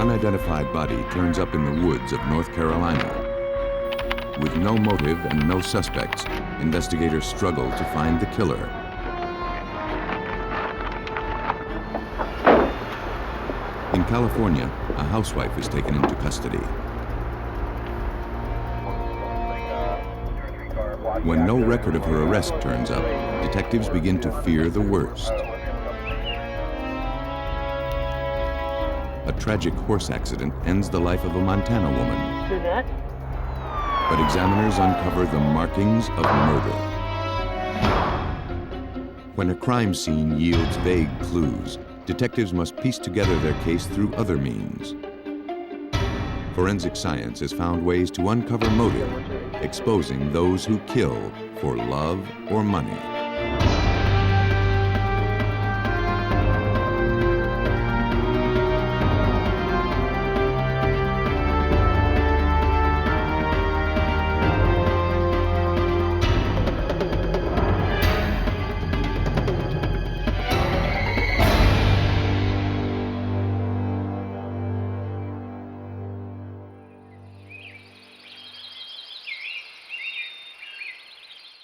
unidentified body turns up in the woods of North Carolina. With no motive and no suspects, investigators struggle to find the killer. In California, a housewife is taken into custody. When no record of her arrest turns up, detectives begin to fear the worst. A tragic horse accident ends the life of a Montana woman. But examiners uncover the markings of murder. When a crime scene yields vague clues, detectives must piece together their case through other means. Forensic science has found ways to uncover motive, exposing those who kill for love or money.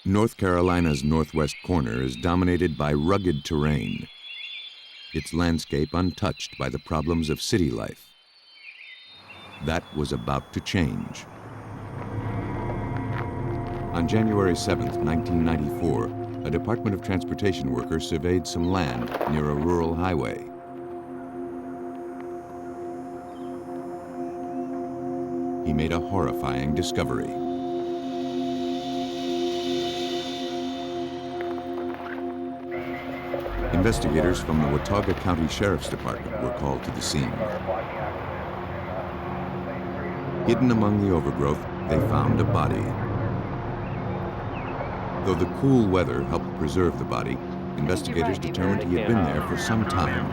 North Carolina's northwest corner is dominated by rugged terrain, its landscape untouched by the problems of city life. That was about to change. On January 7th, 1994, a Department of Transportation worker surveyed some land near a rural highway. He made a horrifying discovery. Investigators from the Watauga County Sheriff's Department were called to the scene. Hidden among the overgrowth, they found a body. Though the cool weather helped preserve the body, investigators determined he had been there for some time.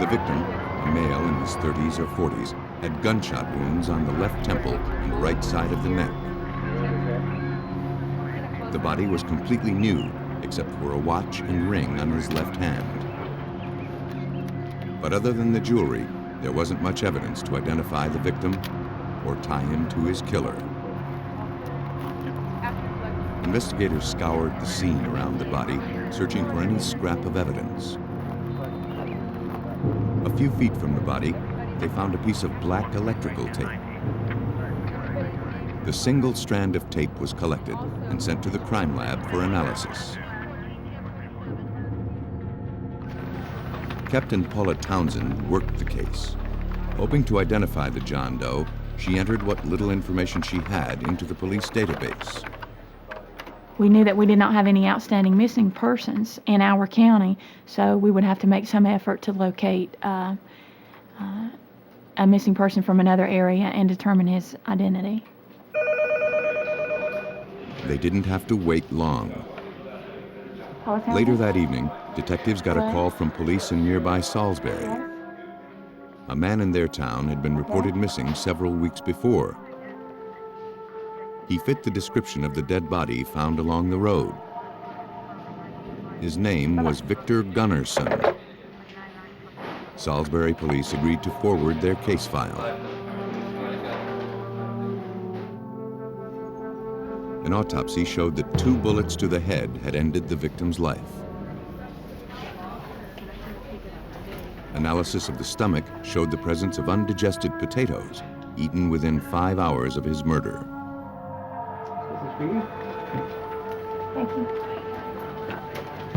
The victim, a male in his 30s or 40s, had gunshot wounds on the left temple and right side of the neck. The body was completely nude, except for a watch and ring on his left hand. But other than the jewelry, there wasn't much evidence to identify the victim or tie him to his killer. Investigators scoured the scene around the body, searching for any scrap of evidence. A few feet from the body, they found a piece of black electrical tape. The single strand of tape was collected and sent to the crime lab for analysis. Captain Paula Townsend worked the case. Hoping to identify the John Doe, she entered what little information she had into the police database. We knew that we did not have any outstanding missing persons in our county, so we would have to make some effort to locate a missing person from another area and determine his identity. They didn't have to wait long. Later that evening, detectives got a call from police in nearby Salisbury. A man in their town had been reported missing several weeks before. He fit the description of the dead body found along the road. His name was Victor Gunnarsson. Salisbury police agreed to forward their case file. An autopsy showed that 2 bullets to the head had ended the victim's life. Analysis of the stomach showed the presence of undigested potatoes, eaten within 5 hours of his murder. Thank you.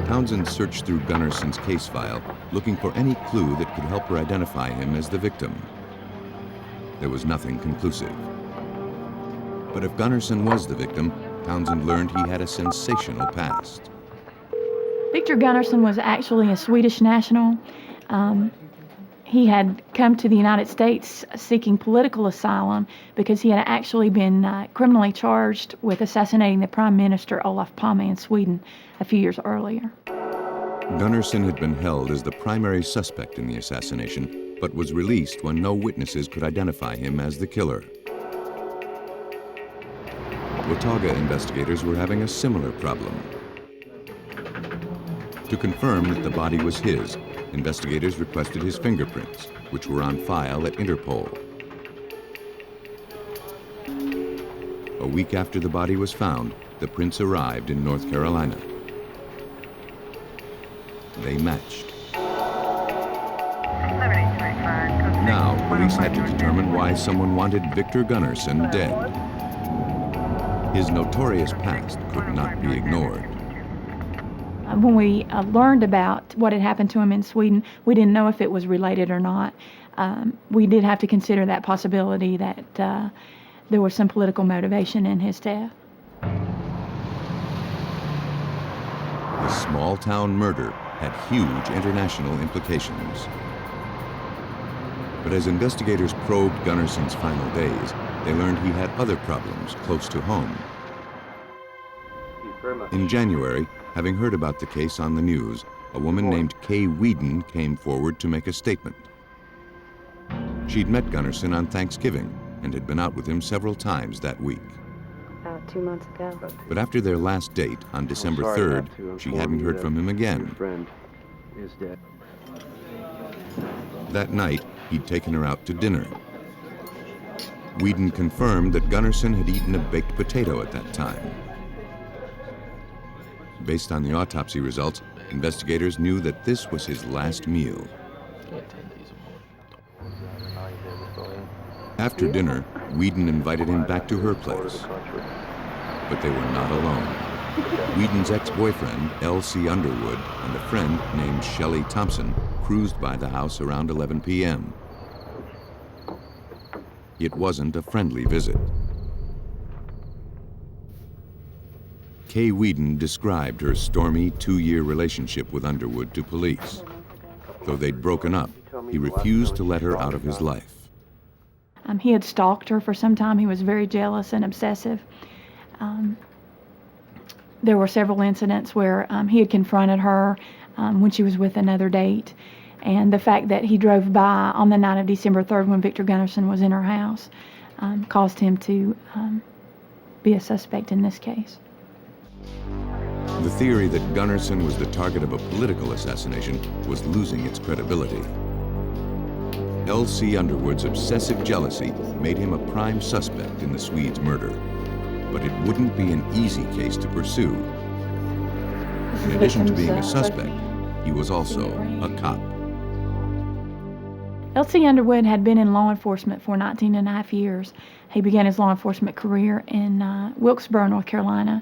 Townsend searched through Gunnarsson's case file, looking for any clue that could help her identify him as the victim. There was nothing conclusive. But if Gunnarsson was the victim, Townsend learned he had a sensational past. Victor Gunnarsson was actually a Swedish national. He had come to the United States seeking political asylum because he had actually been criminally charged with assassinating the Prime Minister Olof Palme in Sweden a few years earlier. Gunnarsson had been held as the primary suspect in the assassination, but was released when no witnesses could identify him as the killer. Watauga investigators were having a similar problem. To confirm that the body was his, investigators requested his fingerprints, which were on file at Interpol. A week after the body was found, the prints arrived in North Carolina. They matched. Now, police had to determine why someone wanted Victor Gunnarsson dead. His notorious past could not be ignored. When we learned about what had happened to him in Sweden, we didn't know if it was related or not. We did have to consider that possibility that there was some political motivation in his death. The small-town murder had huge international implications. But as investigators probed Gunnarsson's final days, they learned he had other problems close to home. In January, having heard about the case on the news, a woman named Kay Whedon came forward to make a statement. She'd met Gunnarsson on Thanksgiving and had been out with him several times that week. About 2 months ago. But after their last date on December 3rd, she hadn't heard from him again. Friend is dead. That night, he'd taken her out to dinner. Whedon confirmed that Gunnarsson had eaten a baked potato at that time. Based on the autopsy results, investigators knew that this was his last meal. After dinner, Whedon invited him back to her place. But they were not alone. Whedon's ex-boyfriend, L.C. Underwood, and a friend named Shelley Thompson cruised by the house around 11 p.m. It wasn't a friendly visit. Kay Whedon described her stormy 2-year relationship with Underwood to police. Though they'd broken up, he refused to let her out of his life. He had stalked her for some time. He was very jealous and obsessive. There were several incidents where he had confronted her when she was with another date. And the fact that he drove by on the night of December 3rd when Victor Gunnarsson was in her house caused him to be a suspect in this case. The theory that Gunnarsson was the target of a political assassination was losing its credibility. L.C. Underwood's obsessive jealousy made him a prime suspect in the Swede's murder. But it wouldn't be an easy case to pursue. In addition to being a suspect, he was also a cop. L.C. Underwood had been in law enforcement for 19 and a half years. He began his law enforcement career in Wilkesboro, North Carolina,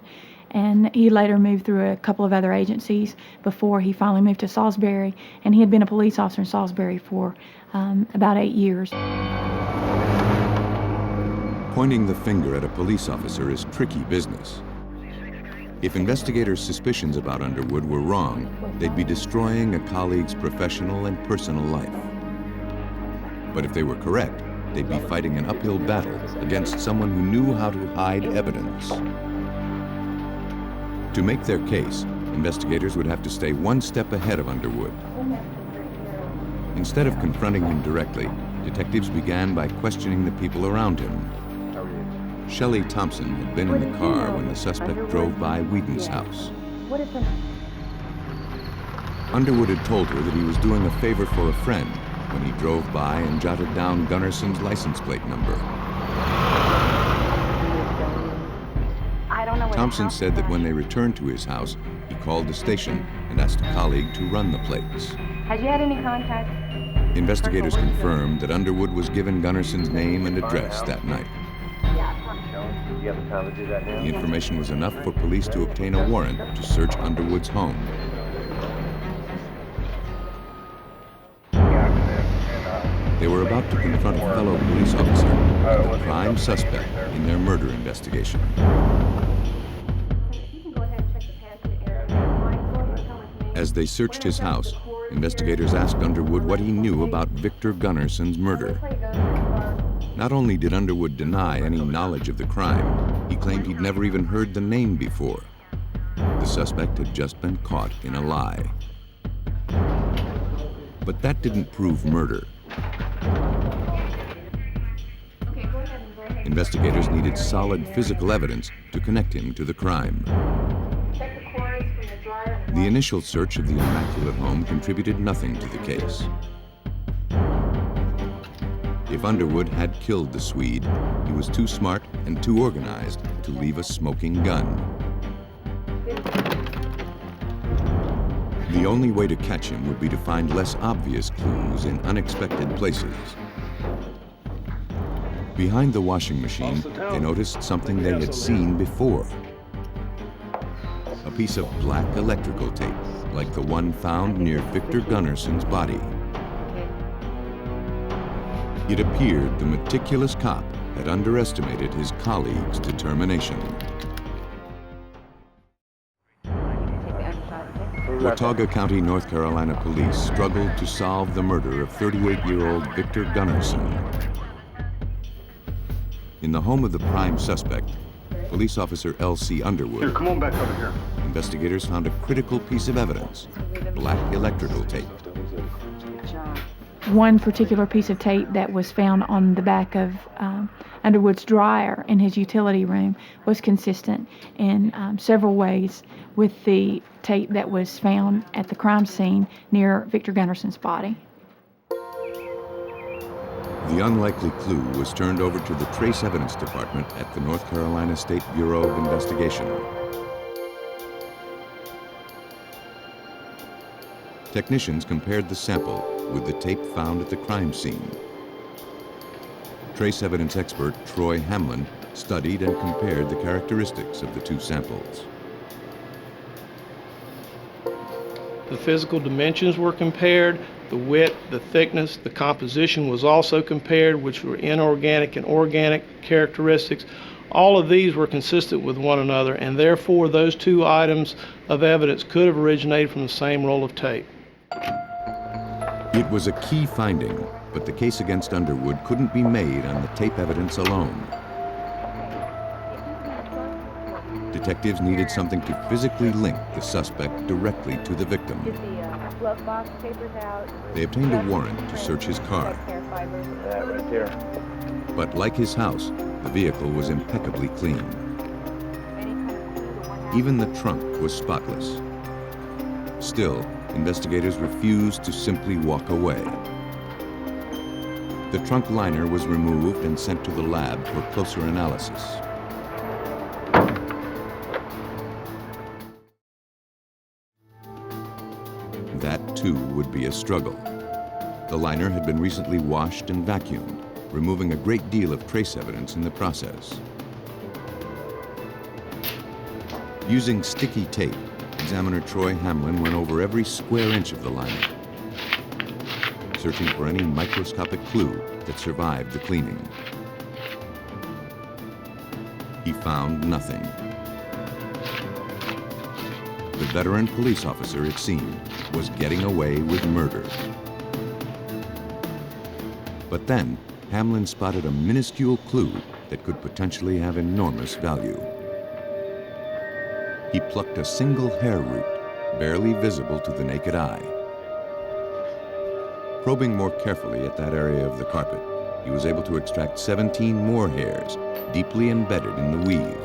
and he later moved through a couple of other agencies before he finally moved to Salisbury, and he had been a police officer in Salisbury for about 8 years. Pointing the finger at a police officer is tricky business. If investigators' suspicions about Underwood were wrong, they'd be destroying a colleague's professional and personal life. But if they were correct, they'd be fighting an uphill battle against someone who knew how to hide evidence. To make their case, investigators would have to stay one step ahead of Underwood. Instead of confronting him directly, detectives began by questioning the people around him. Shelley Thompson had been in the car when the suspect drove by Whedon's house. Underwood had told her that he was doing a favor for a friend when he drove by and jotted down Gunnarsson's license plate number. Thompson said that when they returned to his house, he called the station and asked a colleague to run the plates. Has you had any contact? Investigators confirmed that Underwood was given Gunnarsson's name and address that night. Do you have the time to do that now? The information was enough for police to obtain a warrant to search Underwood's home. They were about to confront a fellow police officer and the prime suspect in their murder investigation. As they searched his house, investigators asked Underwood what he knew about Victor Gunnarsson's murder. Not only did Underwood deny any knowledge of the crime, he claimed he'd never even heard the name before. The suspect had just been caught in a lie. But that didn't prove murder. Investigators needed solid physical evidence to connect him to the crime. The initial search of the immaculate home contributed nothing to the case. If Underwood had killed the Swede, he was too smart and too organized to leave a smoking gun. The only way to catch him would be to find less obvious clues in unexpected places. Behind the washing machine, they noticed something they had seen before. A piece of black electrical tape, like the one found near Victor Gunnarson's body. It appeared the meticulous cop had underestimated his colleague's determination. Watauga County, North Carolina police struggled to solve the murder of 38-year-old Victor Gunnarson. In the home of the prime suspect, police officer L.C. Underwood, Here, come on back over here. investigators found a critical piece of evidence, black electrical tape. One particular piece of tape that was found on the back of Underwood's dryer in his utility room was consistent in several ways with the tape that was found at the crime scene near Victor Gunnarson's body. The unlikely clue was turned over to the Trace Evidence Department at the North Carolina State Bureau of Investigation. Technicians compared the sample with the tape found at the crime scene. Trace evidence expert Troy Hamlin studied and compared the characteristics of the two samples. The physical dimensions were compared, the width, the thickness, the composition was also compared, which were inorganic and organic characteristics. All of these were consistent with one another, and therefore those two items of evidence could have originated from the same roll of tape. It was a key finding, but the case against Underwood couldn't be made on the tape evidence alone. Detectives needed something to physically link the suspect directly to the victim. Glove box papers out. They obtained a warrant to search his car. Hair fibers. That right there. But like his house, the vehicle was impeccably clean. Even the trunk was spotless. Still, investigators refused to simply walk away. The trunk liner was removed and sent to the lab for closer analysis. That too would be a struggle. The liner had been recently washed and vacuumed, removing a great deal of trace evidence in the process. Using sticky tape, examiner Troy Hamlin went over every square inch of the liner, searching for any microscopic clue that survived the cleaning. He found nothing. The veteran police officer, it seemed, was getting away with murder. But then, Hamlin spotted a minuscule clue that could potentially have enormous value. He plucked a single hair root, barely visible to the naked eye. Probing more carefully at that area of the carpet, he was able to extract 17 more hairs, deeply embedded in the weave.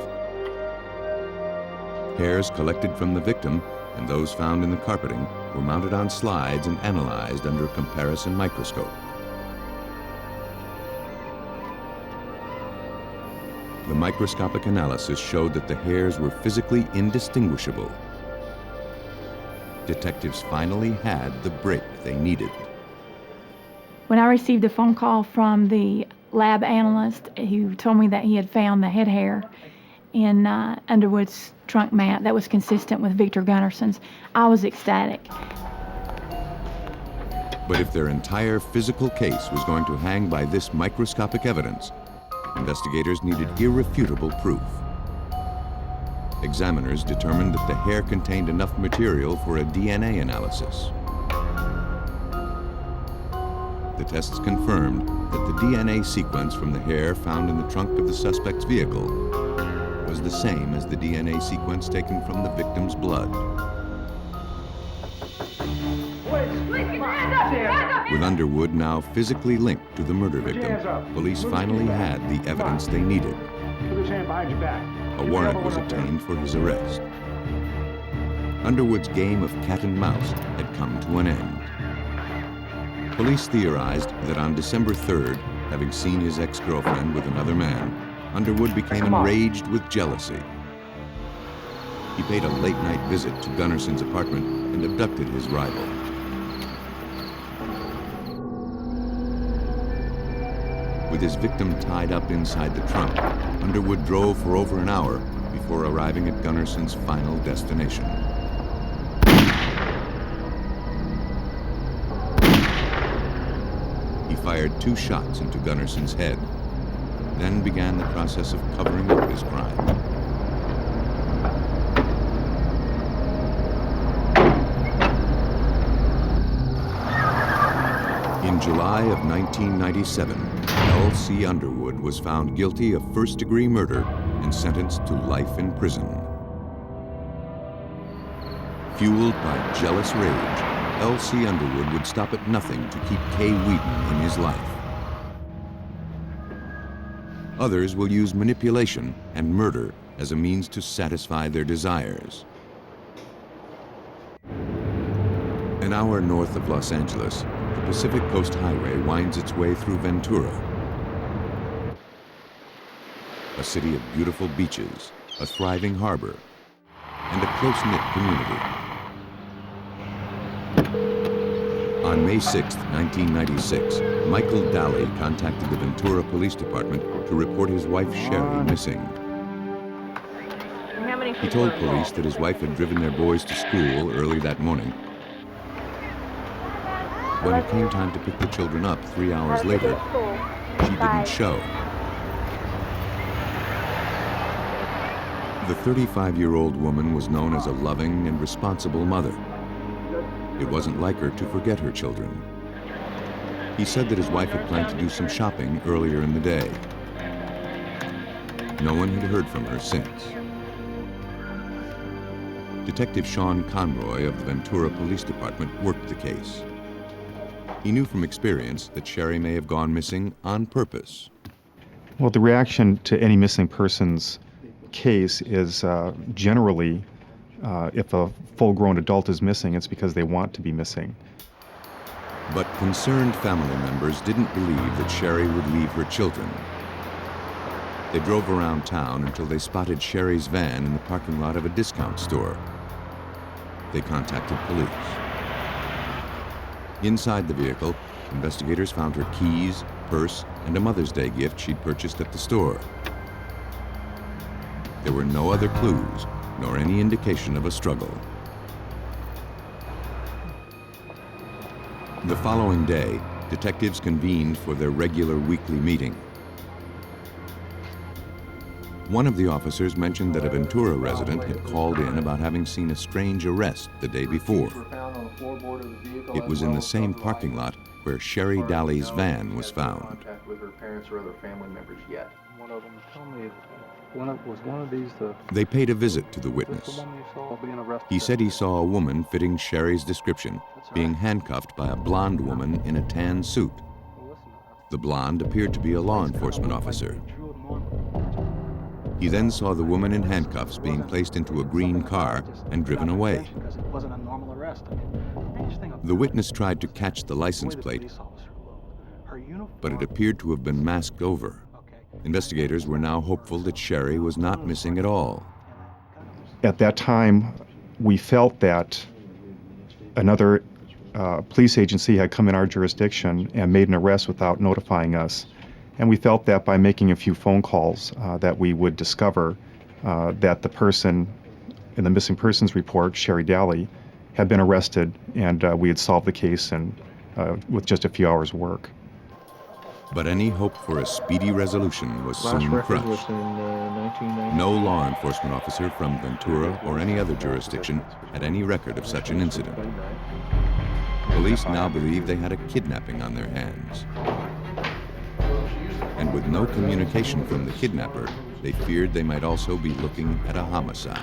Hairs collected from the victim and those found in the carpeting were mounted on slides and analyzed under a comparison microscope. The microscopic analysis showed that the hairs were physically indistinguishable. Detectives finally had the break they needed. When I received a phone call from the lab analyst who told me that he had found the head hair in Underwood's trunk mat that was consistent with Victor Gunnarson's, I was ecstatic. But if their entire physical case was going to hang by this microscopic evidence, investigators needed irrefutable proof. Examiners determined that the hair contained enough material for a DNA analysis. The tests confirmed that the DNA sequence from the hair found in the trunk of the suspect's vehicle was the same as the DNA sequence taken from the victim's blood. With Underwood now physically linked to the murder victim, police finally had the evidence they needed. A warrant was obtained for his arrest. Underwood's game of cat and mouse had come to an end. Police theorized that on December 3rd, having seen his ex-girlfriend with another man, Underwood became enraged with jealousy. He paid a late-night visit to Gunnarson's apartment and abducted his rival. With his victim tied up inside the trunk, Underwood drove for over an hour before arriving at Gunnarson's final destination. He fired 2 shots into Gunnarson's head, then began the process of covering up his crime. In July of 1997, L.C. Underwood was found guilty of first-degree murder and sentenced to life in prison. Fueled by jealous rage, L.C. Underwood would stop at nothing to keep Kay Wheaton in his life. Others will use manipulation and murder as a means to satisfy their desires. An hour north of Los Angeles, the Pacific Coast Highway winds its way through Ventura, a city of beautiful beaches, a thriving harbor, and a close-knit community. On May 6, 1996, Michael Daly contacted the Ventura Police Department to report his wife Sherry missing. He told police that his wife had driven their boys to school early that morning. When it came time to pick the children up 3 hours later, she didn't show. The 35-year-old woman was known as a loving and responsible mother. It wasn't like her to forget her children. He said that his wife had planned to do some shopping earlier in the day. No one had heard from her since. Detective Sean Conroy of the Ventura Police Department worked the case. He knew from experience that Sherry may have gone missing on purpose. Well, the reaction to any missing persons case is generally, if a full-grown adult is missing, it's because they want to be missing. But concerned family members didn't believe that Sherry would leave her children. They drove around town until they spotted Sherry's van in the parking lot of a discount store. They contacted police. Inside the vehicle, investigators found her keys, purse, and a Mother's Day gift she'd purchased at the store. There were no other clues, nor any indication of a struggle. The following day, detectives convened for their regular weekly meeting. One of the officers mentioned that a Ventura resident had called in about having seen a strange arrest the day before. It was in the same parking lot where Sherry Daly's van was found. They paid a visit to the witness. He said he saw a woman fitting Sherry's description, being handcuffed by a blonde woman in a tan suit. The blonde appeared to be a law enforcement officer. He then saw the woman in handcuffs being placed into a green car and driven away. The witness tried to catch the license plate, but it appeared to have been masked over. Investigators were now hopeful that Sherry was not missing at all. At that time, we felt that another police agency had come in our jurisdiction and made an arrest without notifying us. And we felt that by making a few phone calls that we would discover that the person in the missing persons report, Sherry Daly, had been arrested, and we had solved the case with just a few hours' work. But any hope for a speedy resolution was soon crushed. No law enforcement officer from Ventura or any other jurisdiction had any record of such an incident. Police now believed they had a kidnapping on their hands. And with no communication from the kidnapper, they feared they might also be looking at a homicide.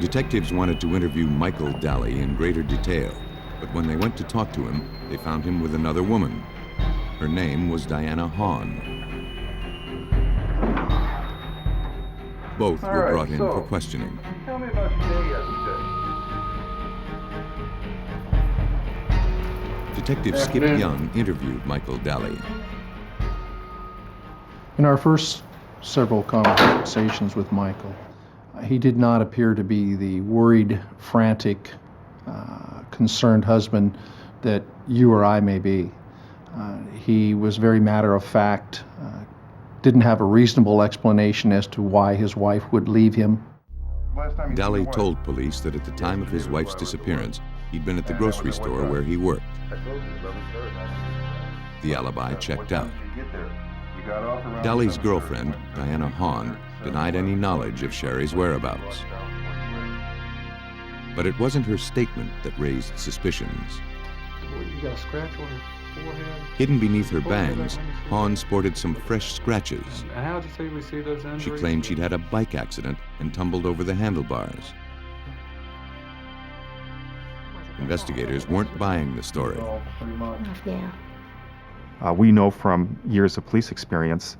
Detectives wanted to interview Michael Daly in greater detail, but when they went to talk to him, they found him with another woman. Her name was Diana Hahn. Both were brought in for questioning. Tell me about your day yesterday. Detective Skip Young interviewed Michael Daly. In our first several conversations with Michael, he did not appear to be the worried, frantic, concerned husband that you or I may be. He was very matter of fact, didn't have a reasonable explanation as to why his wife would leave him. Daly told police that at the time of his wife's disappearance, he'd been at the grocery store where he worked. The alibi checked out. Daly's girlfriend, Diana Hahn, denied any knowledge of Sherry's whereabouts. But it wasn't her statement that raised suspicions. You got a scratch on your forehead? Hidden beneath her bangs, Hahn sported some fresh scratches. How did you say we see those injuries? She claimed she'd had a bike accident and tumbled over the handlebars. Investigators weren't buying the story. Yeah. We know from years of police experience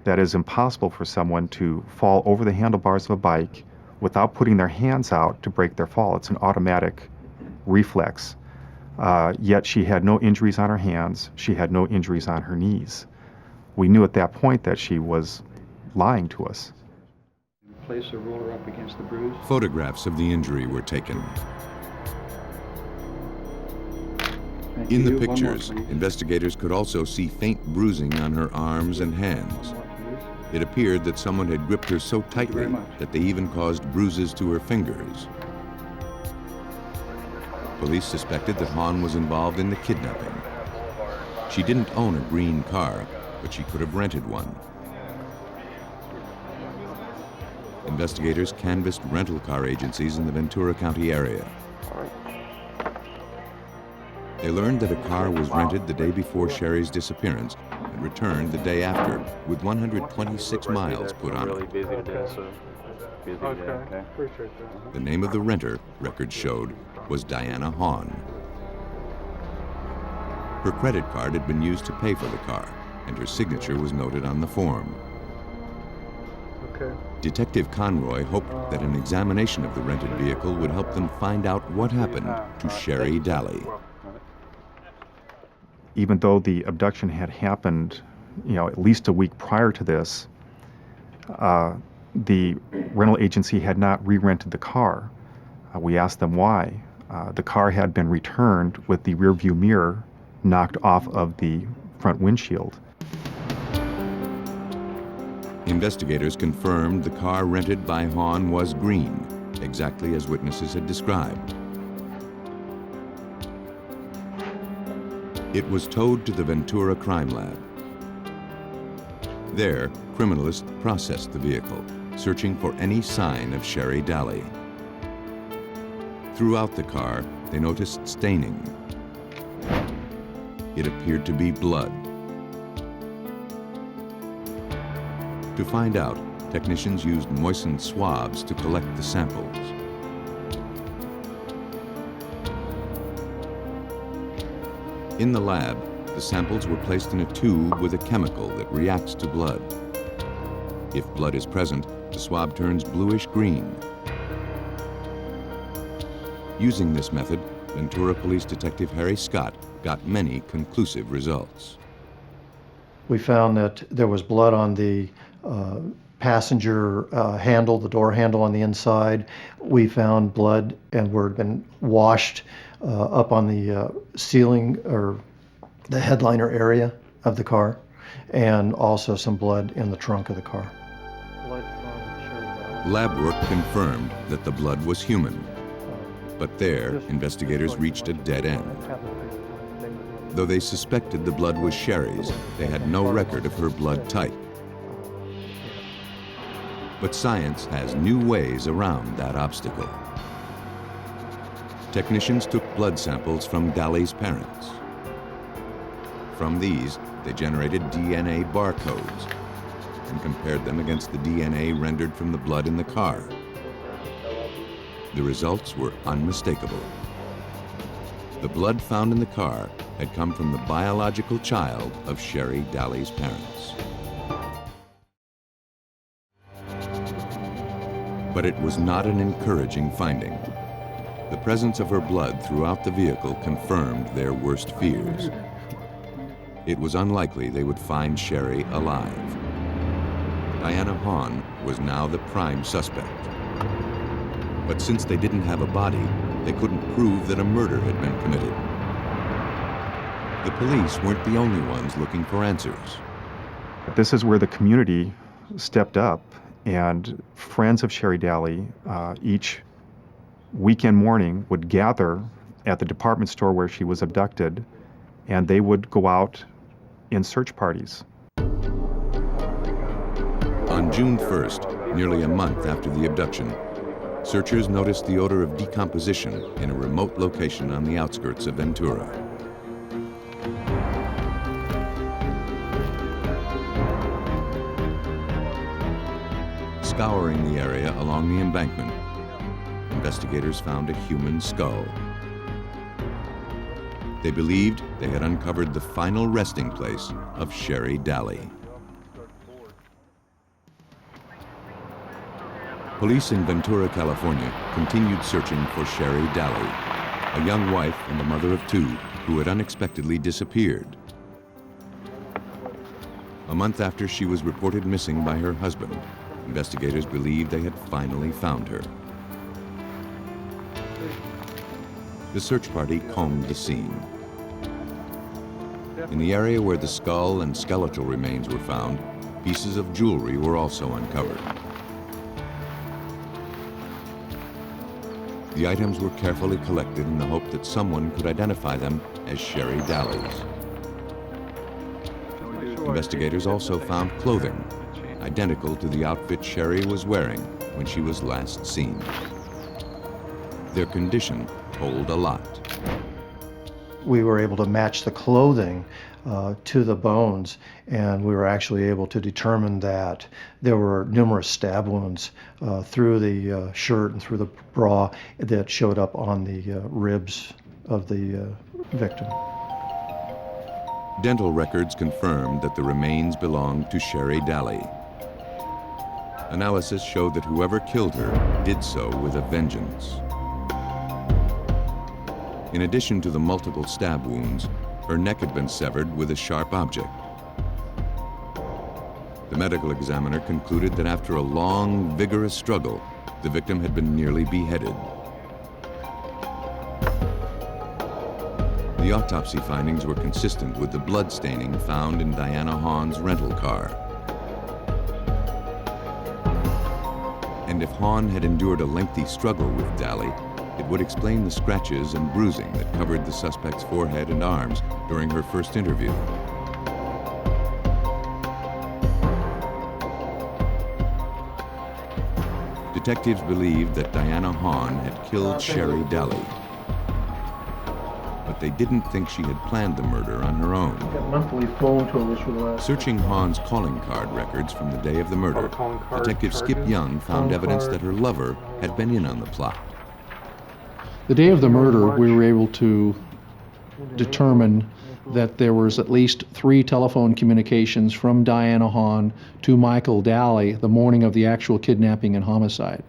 that it's impossible for someone to fall over the handlebars of a bike without putting their hands out to break their fall. It's an automatic reflex. Yet she had no injuries on her hands. She had no injuries on her knees. We knew at that point that she was lying to us. Place the roller up against the bruise. Photographs of the injury were taken. In the pictures, investigators could also see faint bruising on her arms and hands. It appeared that someone had gripped her so tightly that they even caused bruises to her fingers. Police suspected that Hahn was involved in the kidnapping. She didn't own a green car, but she could have rented one. Investigators canvassed rental car agencies in the Ventura County area. They learned that a car was rented the day before Sherry's disappearance and returned the day after, with 126 miles put on it. The name of the renter, records showed, was Diana Hahn. Her credit card had been used to pay for the car, and her signature was noted on the form. Detective Conroy hoped that an examination of the rented vehicle would help them find out what happened to Sherry Daly. Even though the abduction had happened, at least a week prior to this, the rental agency had not re-rented the car. We asked them why. The car had been returned with the rear view mirror knocked off of the front windshield. Investigators confirmed the car rented by Hahn was green, exactly as witnesses had described. It was towed to the Ventura Crime Lab. There, criminalists processed the vehicle, searching for any sign of Sherry Daly. Throughout the car, they noticed staining. It appeared to be blood. To find out, technicians used moistened swabs to collect the samples. In the lab, the samples were placed in a tube with a chemical that reacts to blood. If blood is present, the swab turns bluish-green. Using this method, Ventura Police Detective Harry Scott got many conclusive results. We found that there was blood on the passenger handle, the door handle on the inside. We found blood and where it had been washed up on the ceiling or the headliner area of the car, and also some blood in the trunk of the car. Lab work confirmed that the blood was human. But there, investigators reached a dead end. Though they suspected the blood was Sherry's, they had no record of her blood type. But science has new ways around that obstacle. Technicians took blood samples from Daly's parents. From these, they generated DNA barcodes and compared them against the DNA rendered from the blood in the car. The results were unmistakable. The blood found in the car had come from the biological child of Sherry Daly's parents. But it was not an encouraging finding. The presence of her blood throughout the vehicle confirmed their worst fears. It was unlikely they would find Sherry alive. Diana Hahn was now the prime suspect. But since they didn't have a body, they couldn't prove that a murder had been committed. The police weren't the only ones looking for answers. This is where the community stepped up, and friends of Sherry Daly each weekend morning would gather at the department store where she was abducted, and they would go out in search parties. On June 1st, nearly a month after the abduction, searchers noticed the odor of decomposition in a remote location on the outskirts of Ventura. Scouring the area along the embankment, investigators found a human skull. They believed they had uncovered the final resting place of Sherry Daly. Police in Ventura, California, continued searching for Sherry Daly, a young wife and the mother of two who had unexpectedly disappeared. A month after she was reported missing by her husband, investigators believed they had finally found her. The search party combed the scene. In the area where the skull and skeletal remains were found, pieces of jewelry were also uncovered. The items were carefully collected in the hope that someone could identify them as Sherry Daly's. Investigators also found clothing identical to the outfit Sherry was wearing when she was last seen. Their condition told a lot. We were able to match the clothing to the bones, and we were actually able to determine that there were numerous stab wounds through the shirt and through the bra that showed up on the ribs of the victim. Dental records confirmed that the remains belonged to Sherry Daly. Analysis showed that whoever killed her did so with a vengeance. In addition to the multiple stab wounds, her neck had been severed with a sharp object. The medical examiner concluded that after a long, vigorous struggle, the victim had been nearly beheaded. The autopsy findings were consistent with the blood staining found in Diana Hahn's rental car. And if Hahn had endured a lengthy struggle with Daly, it would explain the scratches and bruising that covered the suspect's forehead and arms during her first interview. Detectives believed that Diana Hahn had killed Sherry Daly, but they didn't think she had planned the murder on her own. Monthly phone totals for the last. Searching Hahn's calling card records from the day of the murder, Detective Skip Young found evidence that her lover had been in on the plot. The day of the murder, we were able to determine that there was at least 3 telephone communications from Diana Hahn to Michael Daly the morning of the actual kidnapping and homicide.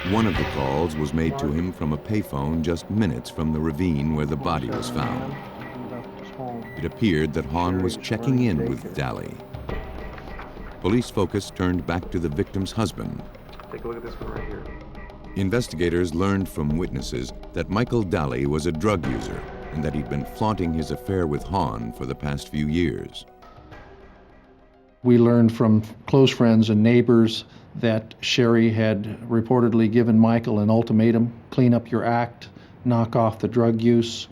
One of the calls was made to him from a payphone just minutes from the ravine where the body was found. It appeared that Hahn was checking in with Daly. Police focus turned back to the victim's husband. Take a look at this one right here. Investigators learned from witnesses that Michael Daly was a drug user and that he'd been flaunting his affair with Hahn for the past few years. We learned from close friends and neighbors that Sherry had reportedly given Michael an ultimatum: clean up your act, knock off the drug use,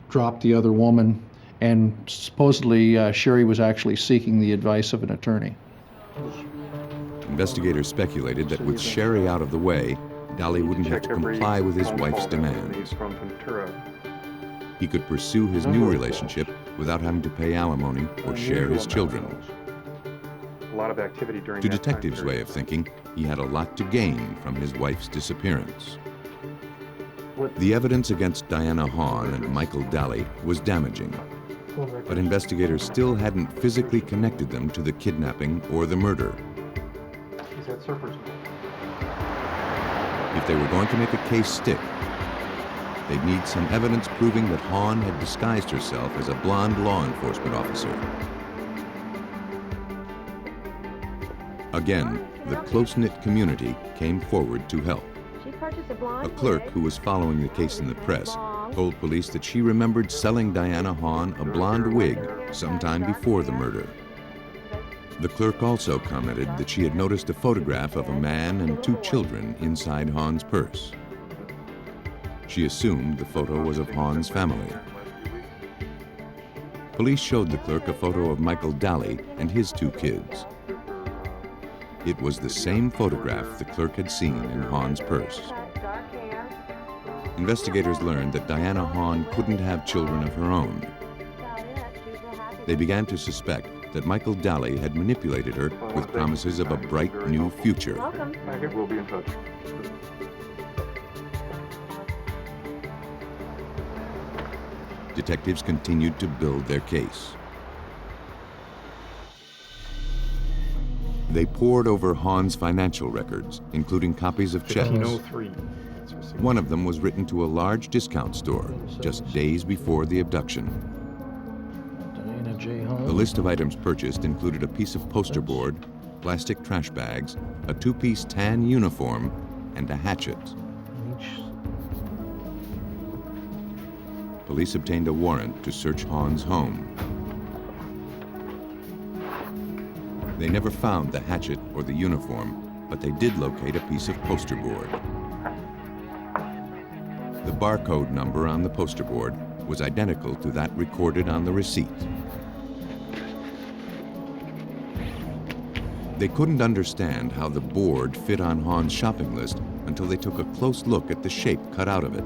drop the other woman, and supposedly Sherry was actually seeking the advice of an attorney. Investigators speculated that with Sherry out of the way, Daly wouldn't have to comply with his wife's demands. He could pursue his new relationship without having to pay alimony or share his children. A lot of activity during To that time detectives' period. way of thinking, he had a lot to gain from his wife's disappearance. The evidence against Diana Hahn and Michael Daly was damaging, but investigators still hadn't physically connected them to the kidnapping or the murder. Is that surfer's name? If they were going to make a case stick, they'd need some evidence proving that Hawn had disguised herself as a blonde law enforcement officer. Again, the close-knit community came forward to help. She purchased a blonde A clerk wig. who was following the case in the press told police that she remembered selling Diana Hawn a blonde wig sometime before the murder. The clerk also commented that she had noticed a photograph of a man and 2 children inside Hawn's purse. She assumed the photo was of Hawn's family. Police showed the clerk a photo of Michael Daly and his 2 kids. It was the same photograph the clerk had seen in Hawn's purse. Dark hair. Investigators learned that Diana Hawn couldn't have children of her own. About it. She was real happy. They began to suspect that Michael Daly had manipulated her with promises of a bright new future. Welcome. Okay, we'll be in touch. Detectives continued to build their case. They pored over Hawn's financial records, including copies of checks. 1503. One of them was written to a large discount store just days before the abduction. Diana J. The Hawn. list of items purchased included a piece of poster board, plastic trash bags, a 2-piece tan uniform, and a hatchet. Police obtained a warrant to search Hawn's home. They never found the hatchet or the uniform, but they did locate a piece of poster board. The barcode number on the poster board was identical to that recorded on the receipt. They couldn't understand how the board fit on Hawn's shopping list until they took a close look at the shape cut out of it.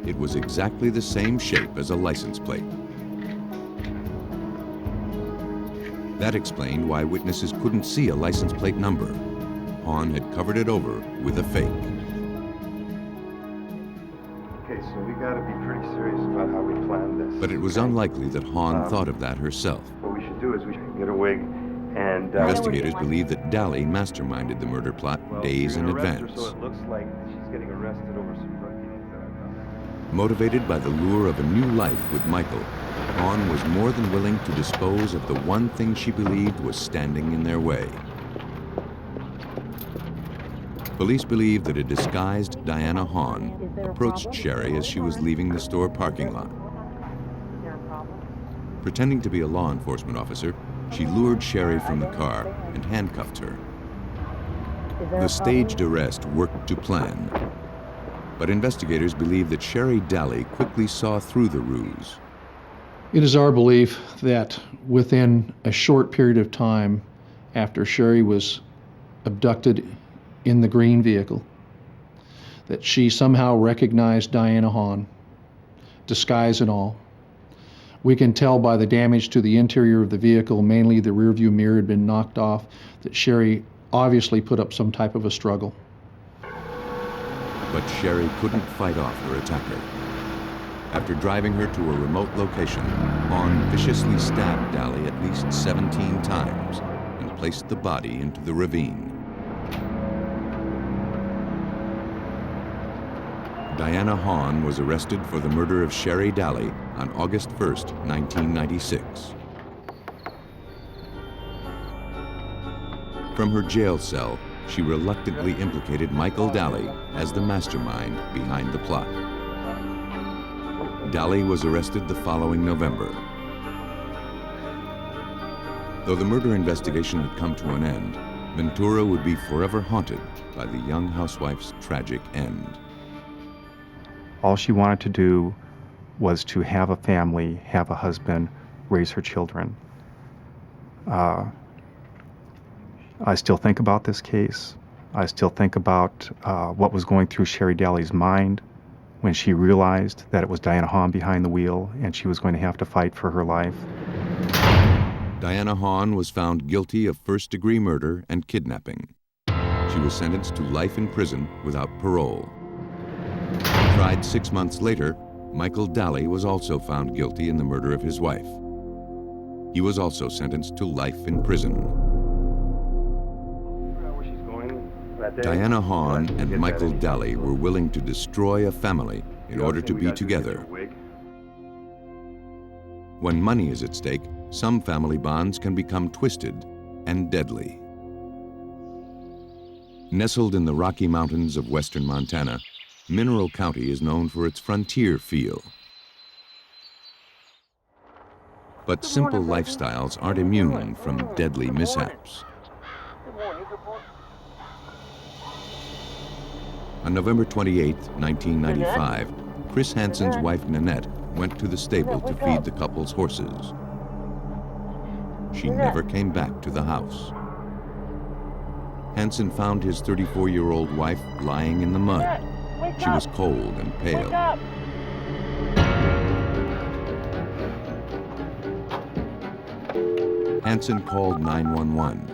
It was exactly the same shape as a license plate. That explained why witnesses couldn't see a license plate number. Hawn had covered it over with a fake. Okay, so we gotta be pretty serious about how we plan this. But it was unlikely that Hawn thought of that herself. What we should do is we should get a wig and... Investigators believe that Daly masterminded the murder plot days in advance. So it looks like she's getting arrested over some drug dealings that I've done. Motivated by the lure of a new life with Michael, Hawn was more than willing to dispose of the one thing she believed was standing in their way. Police believe that a disguised Diana Hawn approached Sherry as she was leaving the store parking lot. Is there a problem? Pretending to be a law enforcement officer, she lured Sherry from the car and handcuffed her. The staged arrest worked to plan, but investigators believe that Sherry Daly quickly saw through the ruse. It is our belief that within a short period of time after Sherry was abducted in the green vehicle, that she somehow recognized Diana Hawn, disguise and all. We can tell by the damage to the interior of the vehicle, mainly the rearview mirror had been knocked off, that Sherry obviously put up some type of a struggle. But Sherry couldn't fight off her attacker. After driving her to a remote location, Hawn viciously stabbed Daly at least 17 times and placed the body into the ravine. Diana Hawn was arrested for the murder of Sherry Daly on August 1st, 1996. From her jail cell, she reluctantly implicated Michael Daly as the mastermind behind the plot. Daly was arrested the following November. Though the murder investigation had come to an end, Ventura would be forever haunted by the young housewife's tragic end. All she wanted to do was to have a family, have a husband, raise her children. I still think about this case. I still think about what was going through Sherry Daly's mind when she realized that it was Diana Hawn behind the wheel and she was going to have to fight for her life. Diana Hawn was found guilty of first-degree murder and kidnapping. She was sentenced to life in prison without parole. Tried 6 months later, Michael Daly was also found guilty in the murder of his wife. He was also sentenced to life in prison. Where she's going that day. Diana Hahn We'll and get Michael that in. Daly were willing to destroy a family in order to be together. When money is at stake, some family bonds can become twisted and deadly. Nestled in the Rocky Mountains of western Montana, Mineral County is known for its frontier feel. But simple lifestyles aren't immune from deadly mishaps. On November 28, 1995, Chris Hansen's wife Nanette went to the stable to feed the couple's horses. She never came back to the house. Hansen found his 34-year-old wife lying in the mud. She was cold and pale. Hansen called 911.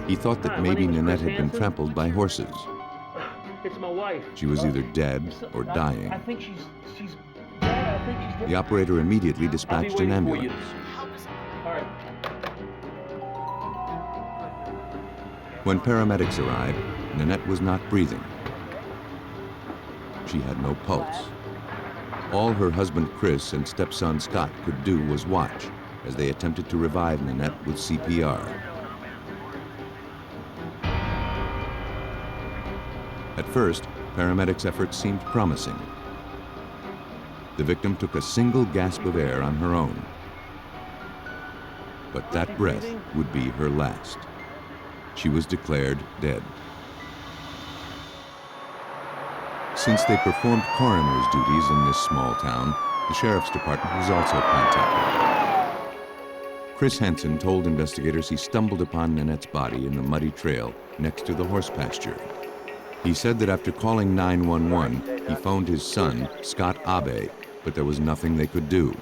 He thought that maybe Nanette had been trampled by horses. It's my wife. She was either dead or dying. I think she's dead. I think she's dead. The operator immediately I'll be dispatched an waiting for you. ambulance. All right. When paramedics arrived, Nanette was not breathing. She had no pulse. All her husband Chris and stepson Scott could do was watch as they attempted to revive Nanette with CPR. At first, paramedics' efforts seemed promising. The victim took a single gasp of air on her own. But that breath would be her last. She was declared dead. Since they performed coroner's duties in this small town, the sheriff's department was also contacted. Chris Hansen told investigators he stumbled upon Nanette's body in the muddy trail next to the horse pasture. He said that after calling 911, he phoned his son, Scott Abe, but there was nothing they could do.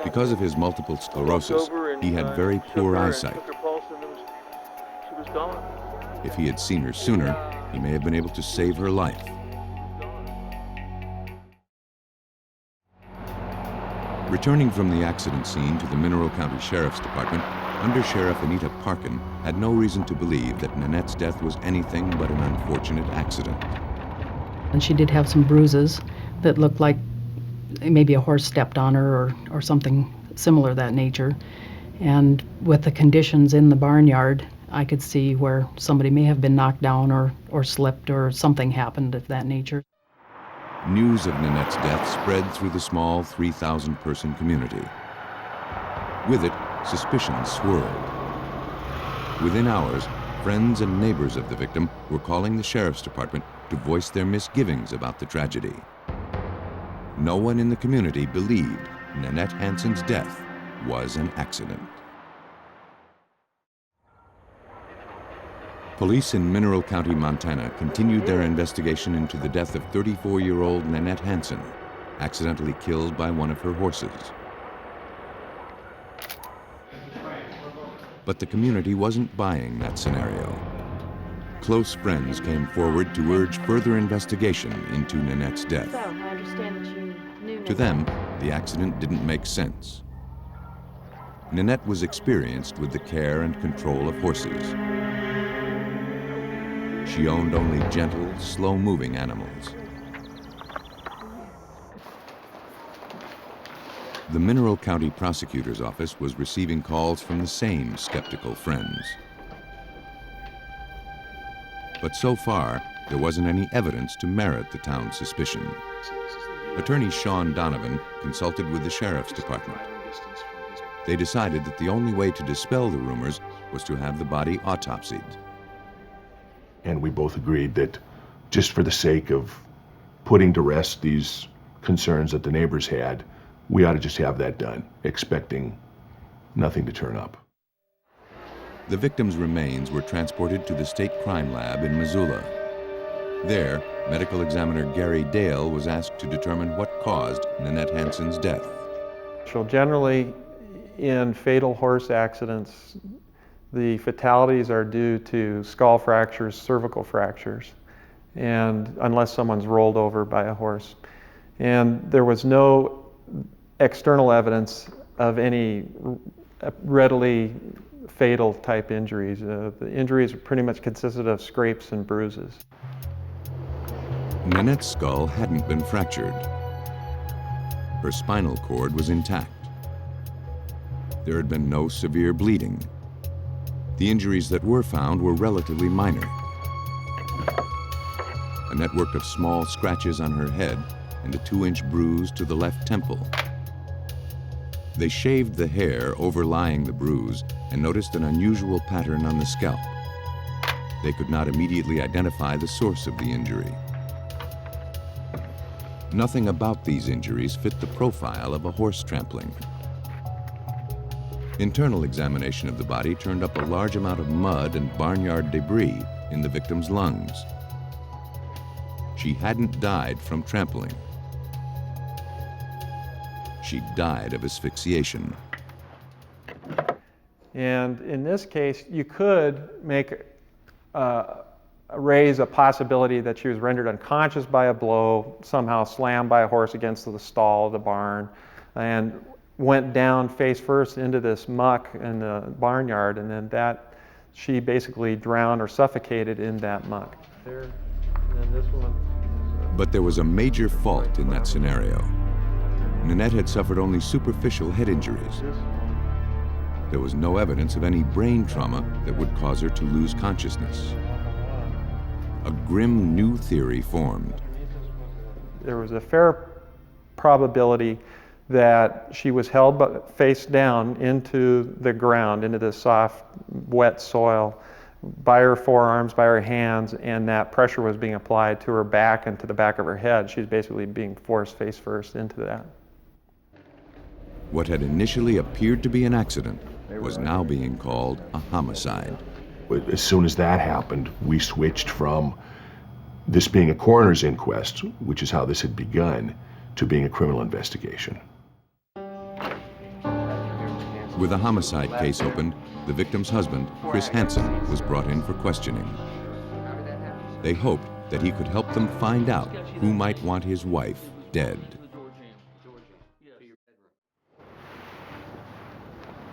Because of his multiple sclerosis, he had very poor eyesight. If he had seen her sooner, he may have been able to save her life. Returning from the accident scene to the Mineral County Sheriff's Department, Under Sheriff Anita Parkin had no reason to believe that Nanette's death was anything but an unfortunate accident. And she did have some bruises that looked like maybe a horse stepped on her or something similar to that nature. And with the conditions in the barnyard, I could see where somebody may have been knocked down or slipped or something happened of that nature. News of Nanette's death spread through the small 3,000-person community. With it, suspicions swirled. Within hours, friends and neighbors of the victim were calling the sheriff's department to voice their misgivings about the tragedy. No one in the community believed Nanette Hansen's death was an accident. Police in Mineral County, Montana continued their investigation into the death of 34-year-old Nanette Hansen, accidentally killed by one of her horses. But the community wasn't buying that scenario. Close friends came forward to urge further investigation into Nanette's death. So, I understand that you knew To them, the accident didn't make sense. Nanette was experienced with the care and control of horses. She owned only gentle, slow-moving animals. The Mineral County Prosecutor's Office was receiving calls from the same skeptical friends. But so far, there wasn't any evidence to merit the town's suspicion. Attorney Sean Donovan consulted with the sheriff's department. They decided that the only way to dispel the rumors was to have the body autopsied. And we both agreed that just for the sake of putting to rest these concerns that the neighbors had, we ought to just have that done, expecting nothing to turn up. The victim's remains were transported to the state crime lab in Missoula. There, medical examiner Gary Dale was asked to determine what caused Nanette Hansen's death. So generally, in fatal horse accidents, the fatalities are due to skull fractures, cervical fractures, and unless someone's rolled over by a horse. And there was no external evidence of any readily fatal type injuries. The injuries pretty much consisted of scrapes and bruises. Nanette's skull hadn't been fractured. Her spinal cord was intact. There had been no severe bleeding. The injuries that were found were relatively minor. A network of small scratches on her head and a 2-inch bruise to the left temple. They shaved the hair overlying the bruise and noticed an unusual pattern on the scalp. They could not immediately identify the source of the injury. Nothing about these injuries fit the profile of a horse trampling. Internal examination of the body turned up a large amount of mud and barnyard debris in the victim's lungs. She hadn't died from trampling. She died of asphyxiation. And in this case, you could raise a possibility that she was rendered unconscious by a blow, somehow slammed by a horse against the stall of the barn, and went down face first into this muck in the barnyard, and then that she basically drowned or suffocated in that muck. There, and then this one is But there was a major fault in that scenario. Nanette had suffered only superficial head injuries. There was no evidence of any brain trauma that would cause her to lose consciousness. A grim new theory formed. There was a fair probability that she was held face down into the ground, into the soft, wet soil, by her forearms, by her hands, and that pressure was being applied to her back and to the back of her head. She's basically being forced face first into that. What had initially appeared to be an accident was now being called a homicide. As soon as that happened, we switched from this being a coroner's inquest, which is how this had begun, to being a criminal investigation. With a homicide case opened, the victim's husband, Chris Hansen, was brought in for questioning. They hoped that he could help them find out who might want his wife dead.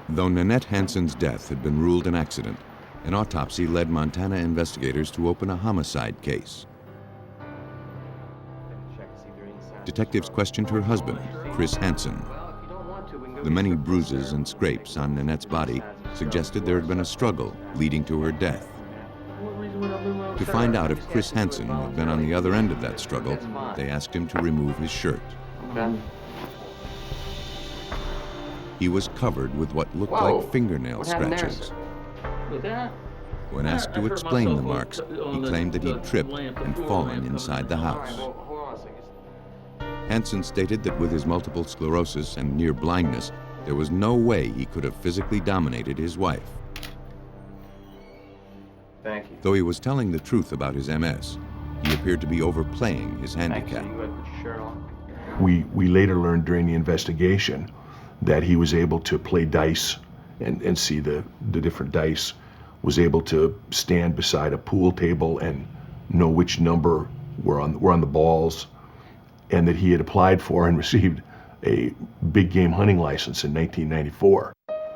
Though Nanette Hansen's death had been ruled an accident, an autopsy led Montana investigators to open a homicide case. Detectives questioned her husband, Chris Hansen. The many bruises and scrapes on Nanette's body suggested there had been a struggle leading to her death. To find out if Chris Hansen had been on the other end of that struggle, they asked him to remove his shirt. He was covered with what looked like fingernail scratches. When asked to explain the marks, he claimed that he'd tripped and fallen inside the house. Hansen stated that with his multiple sclerosis and near blindness, there was no way he could have physically dominated his wife. Thank you. Though he was telling the truth about his MS, he appeared to be overplaying his handicap. We later learned during the investigation that he was able to play dice and see the different dice, was able to stand beside a pool table and know which number were on the balls, and that he had applied for and received a big game hunting license in 1994.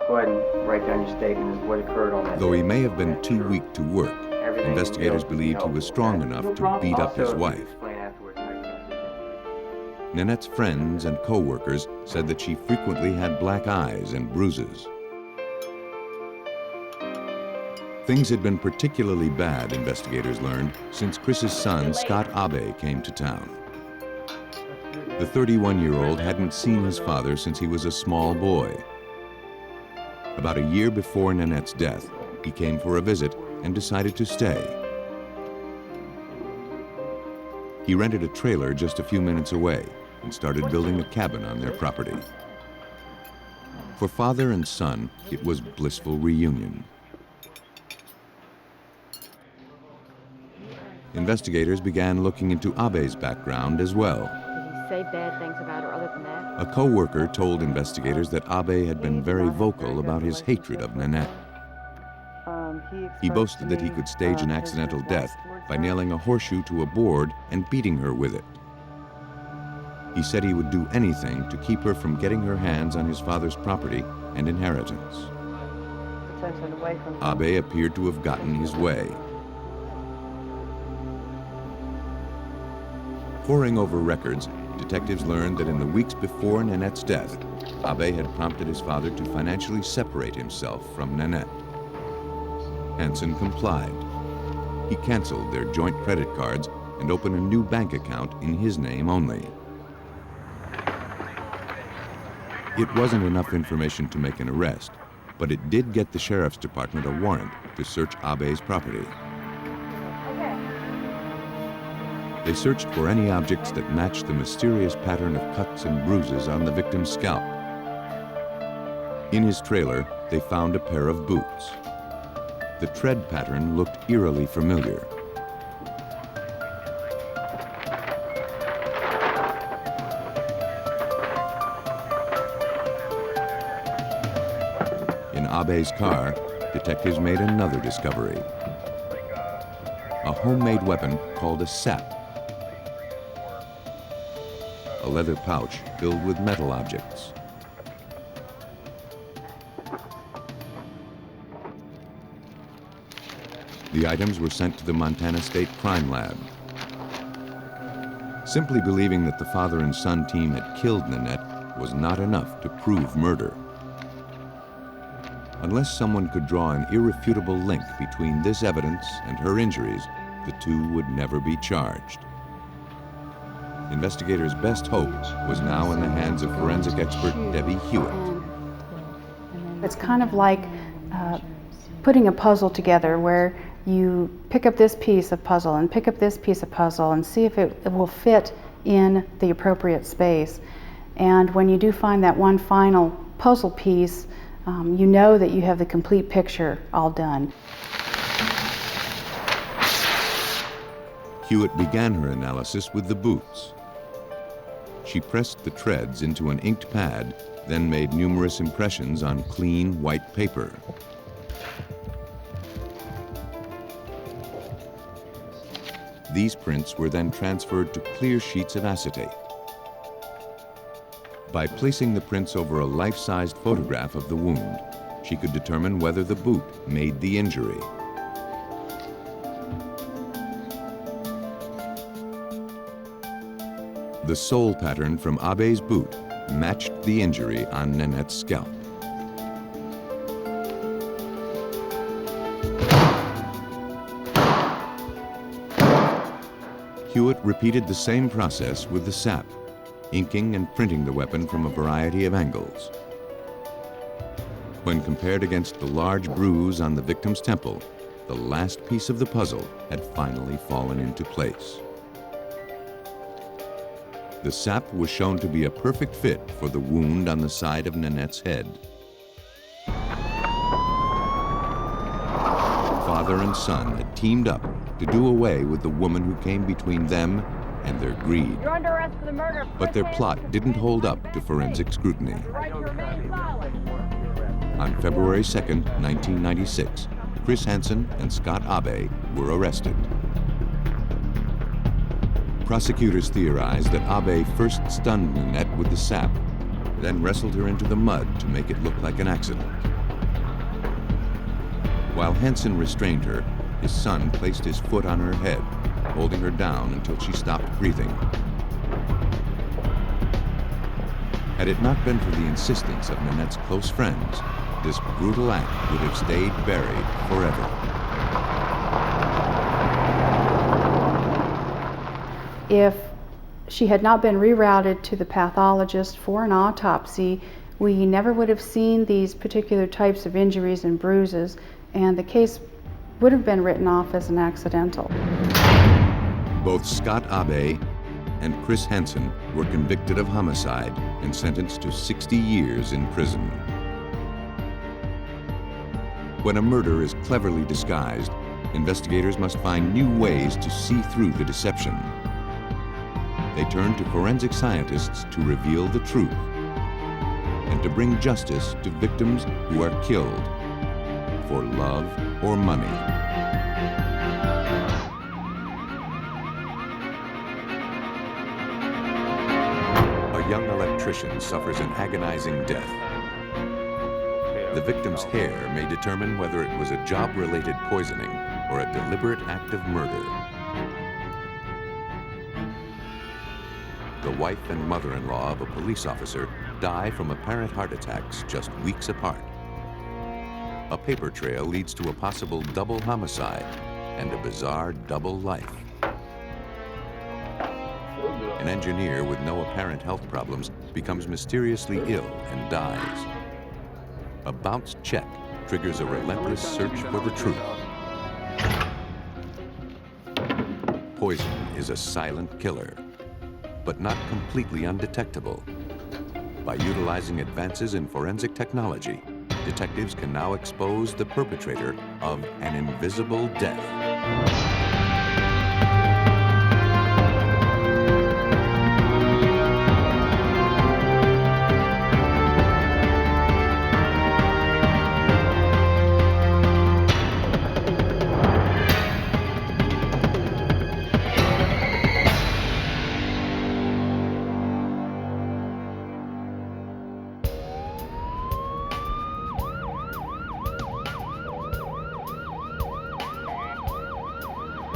Go ahead and write down your statement as what occurred on that. Though he may have been too weak to work, investigators believed he was strong enough to beat up his wife. Nanette's friends and co-workers said that she frequently had black eyes and bruises. Things had been particularly bad, investigators learned, since Chris's son, Scott Abe, came to town. The 31-year-old hadn't seen his father since he was a small boy. About a year before Nanette's death, he came for a visit and decided to stay. He rented a trailer just a few minutes away and started building a cabin on their property. For father and son, it was blissful reunion. Investigators began looking into Abe's background as well. Say bad things about her other than that? A co-worker told investigators that Abe had been very vocal about his hatred of Nanette. He boasted that he could stage an accidental death by nailing a horseshoe to a board and beating her with it. He said he would do anything to keep her from getting her hands on his father's property and inheritance. Abe appeared to have gotten his way. Poring over records, detectives learned that in the weeks before Nanette's death, Abe had prompted his father to financially separate himself from Nanette. Hansen complied. He canceled their joint credit cards and opened a new bank account in his name only. It wasn't enough information to make an arrest, but it did get the sheriff's department a warrant to search Abe's property. They searched for any objects that matched the mysterious pattern of cuts and bruises on the victim's scalp. In his trailer, they found a pair of boots. The tread pattern looked eerily familiar. In Abe's car, detectives made another discovery. A homemade weapon called a sap. A leather pouch filled with metal objects. The items were sent to the Montana State Crime Lab. Simply believing that the father and son team had killed Nanette was not enough to prove murder. Unless someone could draw an irrefutable link between this evidence and her injuries, the two would never be charged. Investigators' best hope was now in the hands of forensic expert Debbie Hewitt. It's kind of like putting a puzzle together where you pick up this piece of puzzle and pick up this piece of puzzle and see if it will fit in the appropriate space. And when you do find that one final puzzle piece, you know that you have the complete picture all done. Hewitt began her analysis with the boots. She pressed the treads into an inked pad, then made numerous impressions on clean white paper. These prints were then transferred to clear sheets of acetate. By placing the prints over a life-sized photograph of the wound, she could determine whether the boot made the injury. The sole pattern from Abe's boot matched the injury on Nanette's scalp. Hewitt repeated the same process with the sap, inking and printing the weapon from a variety of angles. When compared against the large bruise on the victim's temple, the last piece of the puzzle had finally fallen into place. The sap was shown to be a perfect fit for the wound on the side of Nanette's head. Father and son had teamed up to do away with the woman who came between them and their greed. You're under arrest for the murder. But their plot didn't hold up to forensic scrutiny. On February 2nd, 1996, Chris Hansen and Scott Abe were arrested. Prosecutors theorized that Abe first stunned Nanette with the sap, then wrestled her into the mud to make it look like an accident. While Hansen restrained her, his son placed his foot on her head, holding her down until she stopped breathing. Had it not been for the insistence of Nanette's close friends, this brutal act would have stayed buried forever. If she had not been rerouted to the pathologist for an autopsy, we never would have seen these particular types of injuries and bruises, and the case would have been written off as an accidental. Both Scott Abe and Chris Hansen were convicted of homicide and sentenced to 60 years in prison. When a murder is cleverly disguised, investigators must find new ways to see through the deception. They turn to forensic scientists to reveal the truth and to bring justice to victims who are killed for love or money. permission, suffers an agonizing death. The victim's hair may determine whether it was a job-related poisoning or a deliberate act of murder. The wife and mother-in-law of a police officer die from apparent heart attacks just weeks apart. A paper trail leads to a possible double homicide and a bizarre double life. An engineer with no apparent health problems becomes mysteriously ill and dies. A bounced check triggers a relentless search for the truth. Poison is a silent killer, but not completely undetectable. By utilizing advances in forensic technology, detectives can now expose the perpetrator of an invisible death.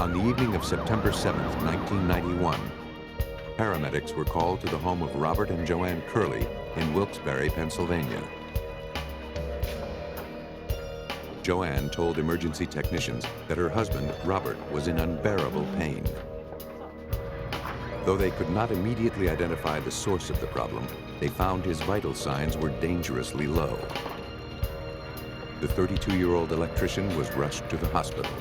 On the evening of September 7, 1991, paramedics were called to the home of Robert and Joanne Curley in Wilkes-Barre, Pennsylvania. Joanne told emergency technicians that her husband, Robert, was in unbearable pain. Though they could not immediately identify the source of the problem, they found his vital signs were dangerously low. The 32-year-old electrician was rushed to the hospital.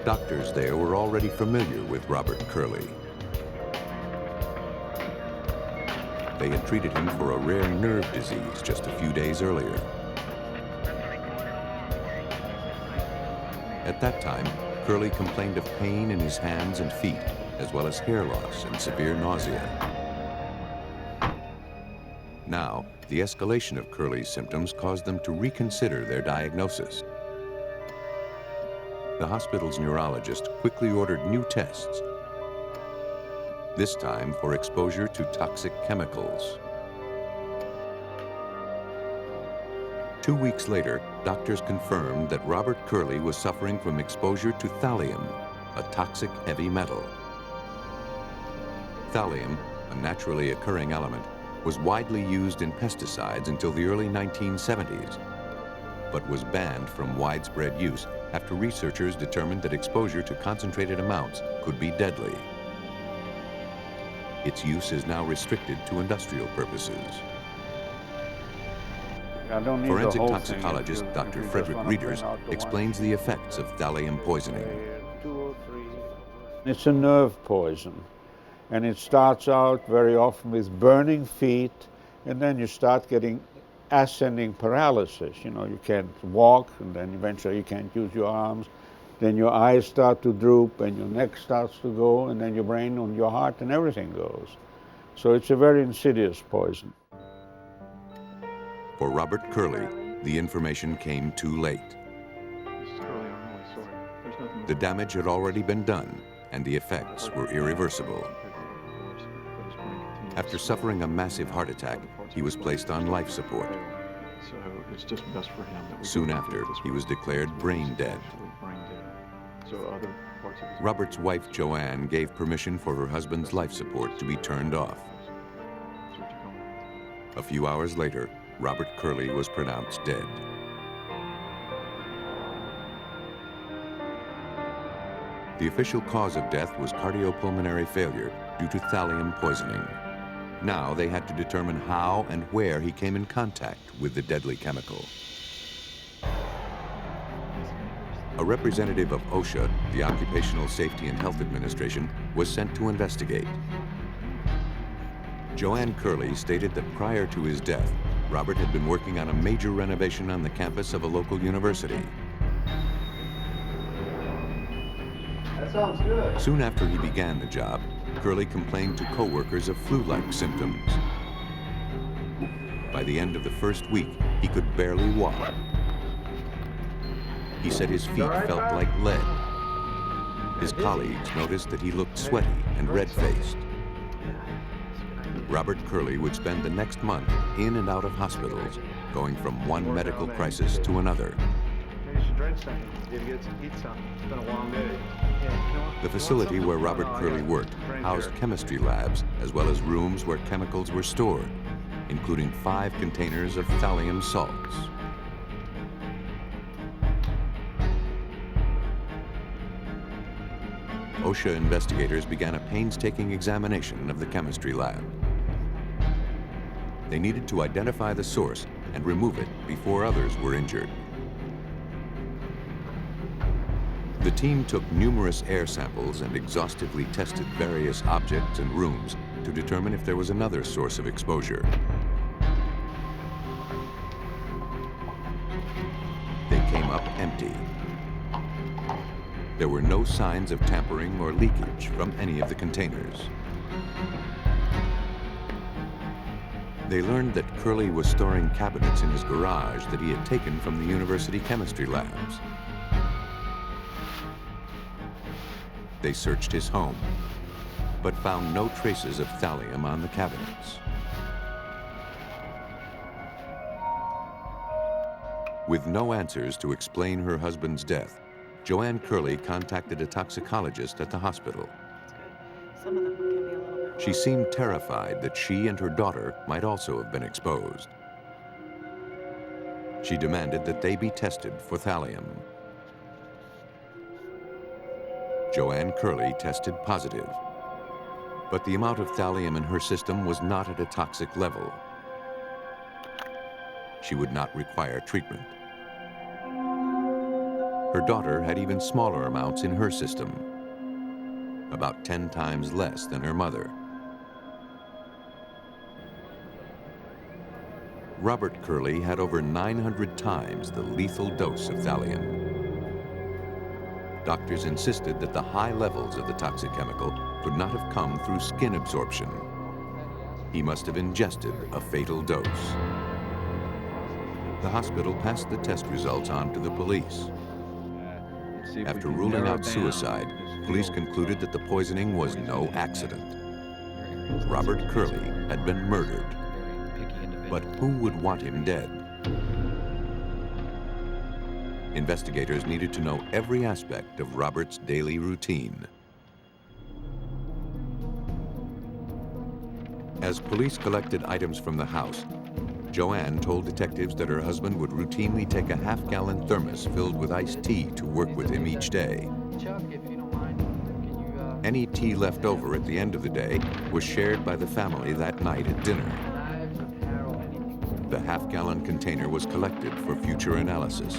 Doctors there were already familiar with Robert Curley. They had treated him for a rare nerve disease just a few days earlier. At that time, Curley complained of pain in his hands and feet, as well as hair loss and severe nausea. Now, the escalation of Curley's symptoms caused them to reconsider their diagnosis. The hospital's neurologist quickly ordered new tests, this time for exposure to toxic chemicals. 2 weeks later, doctors confirmed that Robert Curley was suffering from exposure to thallium, a toxic heavy metal. Thallium, a naturally occurring element, was widely used in pesticides until the early 1970s, but was banned from widespread use after researchers determined that exposure to concentrated amounts could be deadly. Its use is now restricted to industrial purposes. Forensic toxicologist Dr. Frederick Reeders explains the effects of thallium poisoning. It's a nerve poison, and it starts out very often with burning feet, and then you start getting ascending paralysis. You know, you can't walk, and then eventually you can't use your arms. Then your eyes start to droop, and your neck starts to go, and then your brain and your heart and everything goes. So it's a very insidious poison. For Robert Curley, the information came too late. The damage had already been done, and the effects were irreversible. After suffering a massive heart attack, he was placed on life support. Soon after, he was declared brain dead. Robert's wife, Joanne, gave permission for her husband's life support to be turned off. A few hours later, Robert Curley was pronounced dead. The official cause of death was cardiopulmonary failure due to thallium poisoning. Now they had to determine how and where he came in contact with the deadly chemical. A representative of OSHA, the Occupational Safety and Health Administration, was sent to investigate. Joanne Curley stated that prior to his death, Robert had been working on a major renovation on the campus of a local university. That sounds good. Soon after he began the job, Curley complained to co-workers of flu-like symptoms. By the end of the first week, he could barely walk. He said his feet felt like lead. His colleagues noticed that he looked sweaty and red-faced. Robert Curley would spend the next month in and out of hospitals, going from one medical crisis to another. Maybe you should drink something. You need to eat something. It's been a long day. The facility where Robert Curley worked housed chemistry labs as well as rooms where chemicals were stored, including 5 containers of thallium salts. OSHA investigators began a painstaking examination of the chemistry lab. They needed to identify the source and remove it before others were injured. The team took numerous air samples and exhaustively tested various objects and rooms to determine if there was another source of exposure. They came up empty. There were no signs of tampering or leakage from any of the containers. They learned that Curley was storing cabinets in his garage that he had taken from the university chemistry labs. They searched his home, but found no traces of thallium on the cabinets. With no answers to explain her husband's death, Joanne Curley contacted a toxicologist at the hospital. She seemed terrified that she and her daughter might also have been exposed. She demanded that they be tested for thallium. Joanne Curley tested positive, but the amount of thallium in her system was not at a toxic level. She would not require treatment. Her daughter had even smaller amounts in her system, about 10 times less than her mother. Robert Curley had over 900 times the lethal dose of thallium. Doctors insisted that the high levels of the toxic chemical could not have come through skin absorption. He must have ingested a fatal dose. The hospital passed the test results on to the police. After ruling out suicide, police concluded that the poisoning was no accident. Robert Curley had been murdered. But who would want him dead? Investigators needed to know every aspect of Robert's daily routine. As police collected items from the house, Joanne told detectives that her husband would routinely take a half-gallon thermos filled with iced tea to work with him each day. Any tea left over at the end of the day was shared by the family that night at dinner. The half-gallon container was collected for future analysis.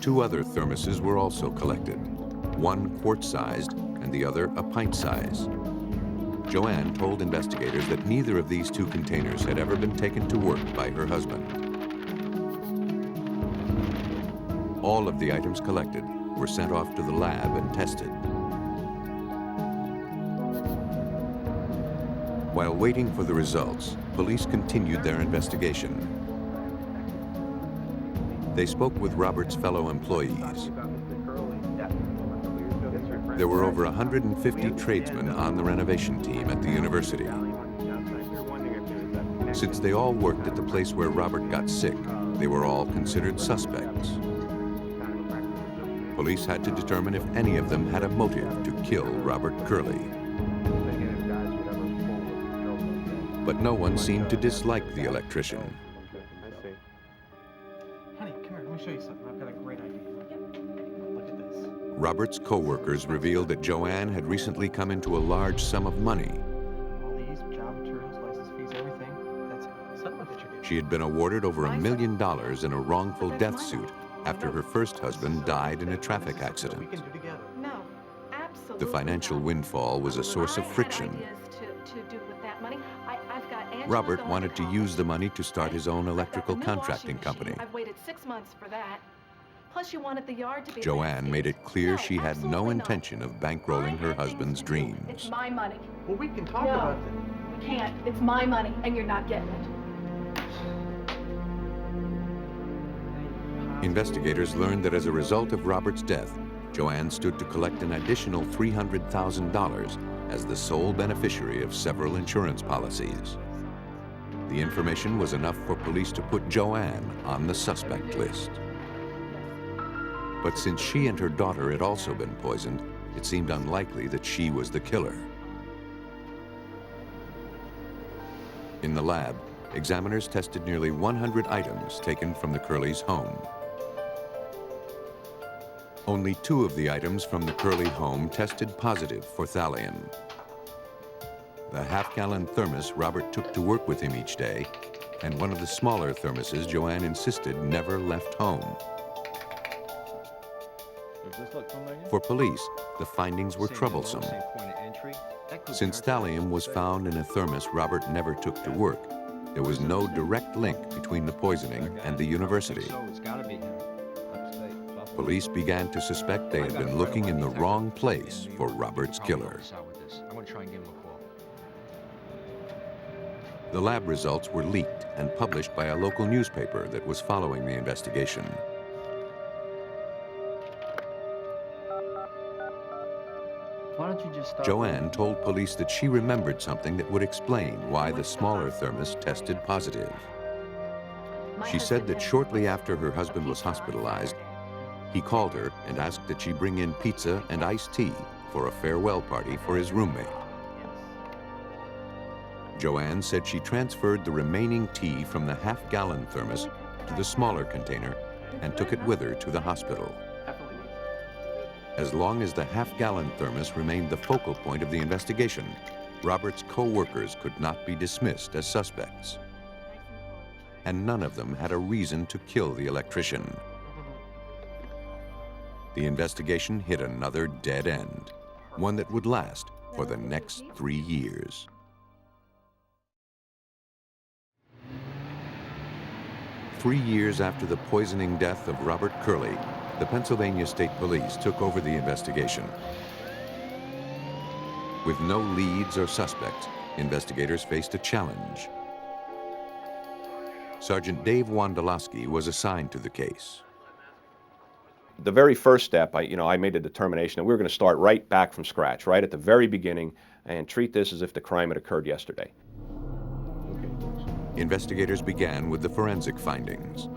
2 other thermoses were also collected, one quart-sized and the other a pint-size. Joanne told investigators that neither of these 2 containers had ever been taken to work by her husband. All of the items collected were sent off to the lab and tested. While waiting for the results, police continued their investigation. They spoke with Robert's fellow employees. There were over 150 tradesmen on the renovation team at the university. Since they all worked at the place where Robert got sick, they were all considered suspects. Police had to determine if any of them had a motive to kill Robert Curley. But no one seemed to dislike the electrician. Honey, come here, let me show you something. I've got a great idea. Look at this. Robert's co-workers revealed that Joanne had recently come into a large sum of money. All these job materials, license fees, everything. That's it. Settlement that you're getting. She had been awarded over $1 million in a wrongful death suit after her first husband died in a traffic accident. We can do together. No, absolutely. The financial windfall was a source of friction. Robert wanted to use the money to start his own electrical contracting company. I've waited 6 months for that. Plus, you wanted the yard to be Joanne made it clear she had no intention of bankrolling her husband's dreams. It's my money. Well, we can talk about it. We can't. It's my money, and you're not getting it. Investigators learned that as a result of Robert's death, Joanne stood to collect an additional $300,000 as the sole beneficiary of several insurance policies. The information was enough for police to put Joanne on the suspect list. But since she and her daughter had also been poisoned, it seemed unlikely that she was the killer. In the lab, examiners tested nearly 100 items taken from the Curleys' home. Only 2 of the items from the Curley home tested positive for thallium. The half-gallon thermos Robert took to work with him each day, and one of the smaller thermoses Joanne insisted never left home. For police, the findings were troublesome. Since thallium was found in a thermos Robert never took to work, there was no direct link between the poisoning and the university. Police began to suspect they had been looking in the wrong place for Robert's killer. The lab results were leaked and published by a local newspaper that was following the investigation. Joanne told police that she remembered something that would explain why the smaller thermos tested positive. She said that shortly after her husband was hospitalized, he called her and asked that she bring in pizza and iced tea for a farewell party for his roommate. Joanne said she transferred the remaining tea from the half-gallon thermos to the smaller container and took it with her to the hospital. As long as the half-gallon thermos remained the focal point of the investigation, Robert's co-workers could not be dismissed as suspects. And none of them had a reason to kill the electrician. The investigation hit another dead end, one that would last for the next 3 years. Three years after the poisoning death of Robert Curley, the Pennsylvania State Police took over the investigation. With no leads or suspects, investigators faced a challenge. Sergeant Dave Wondolowski was assigned to the case. The very first step, I made a determination that we were going to start right back from scratch, right at the very beginning, and treat this as if the crime had occurred yesterday. Investigators began with the forensic findings.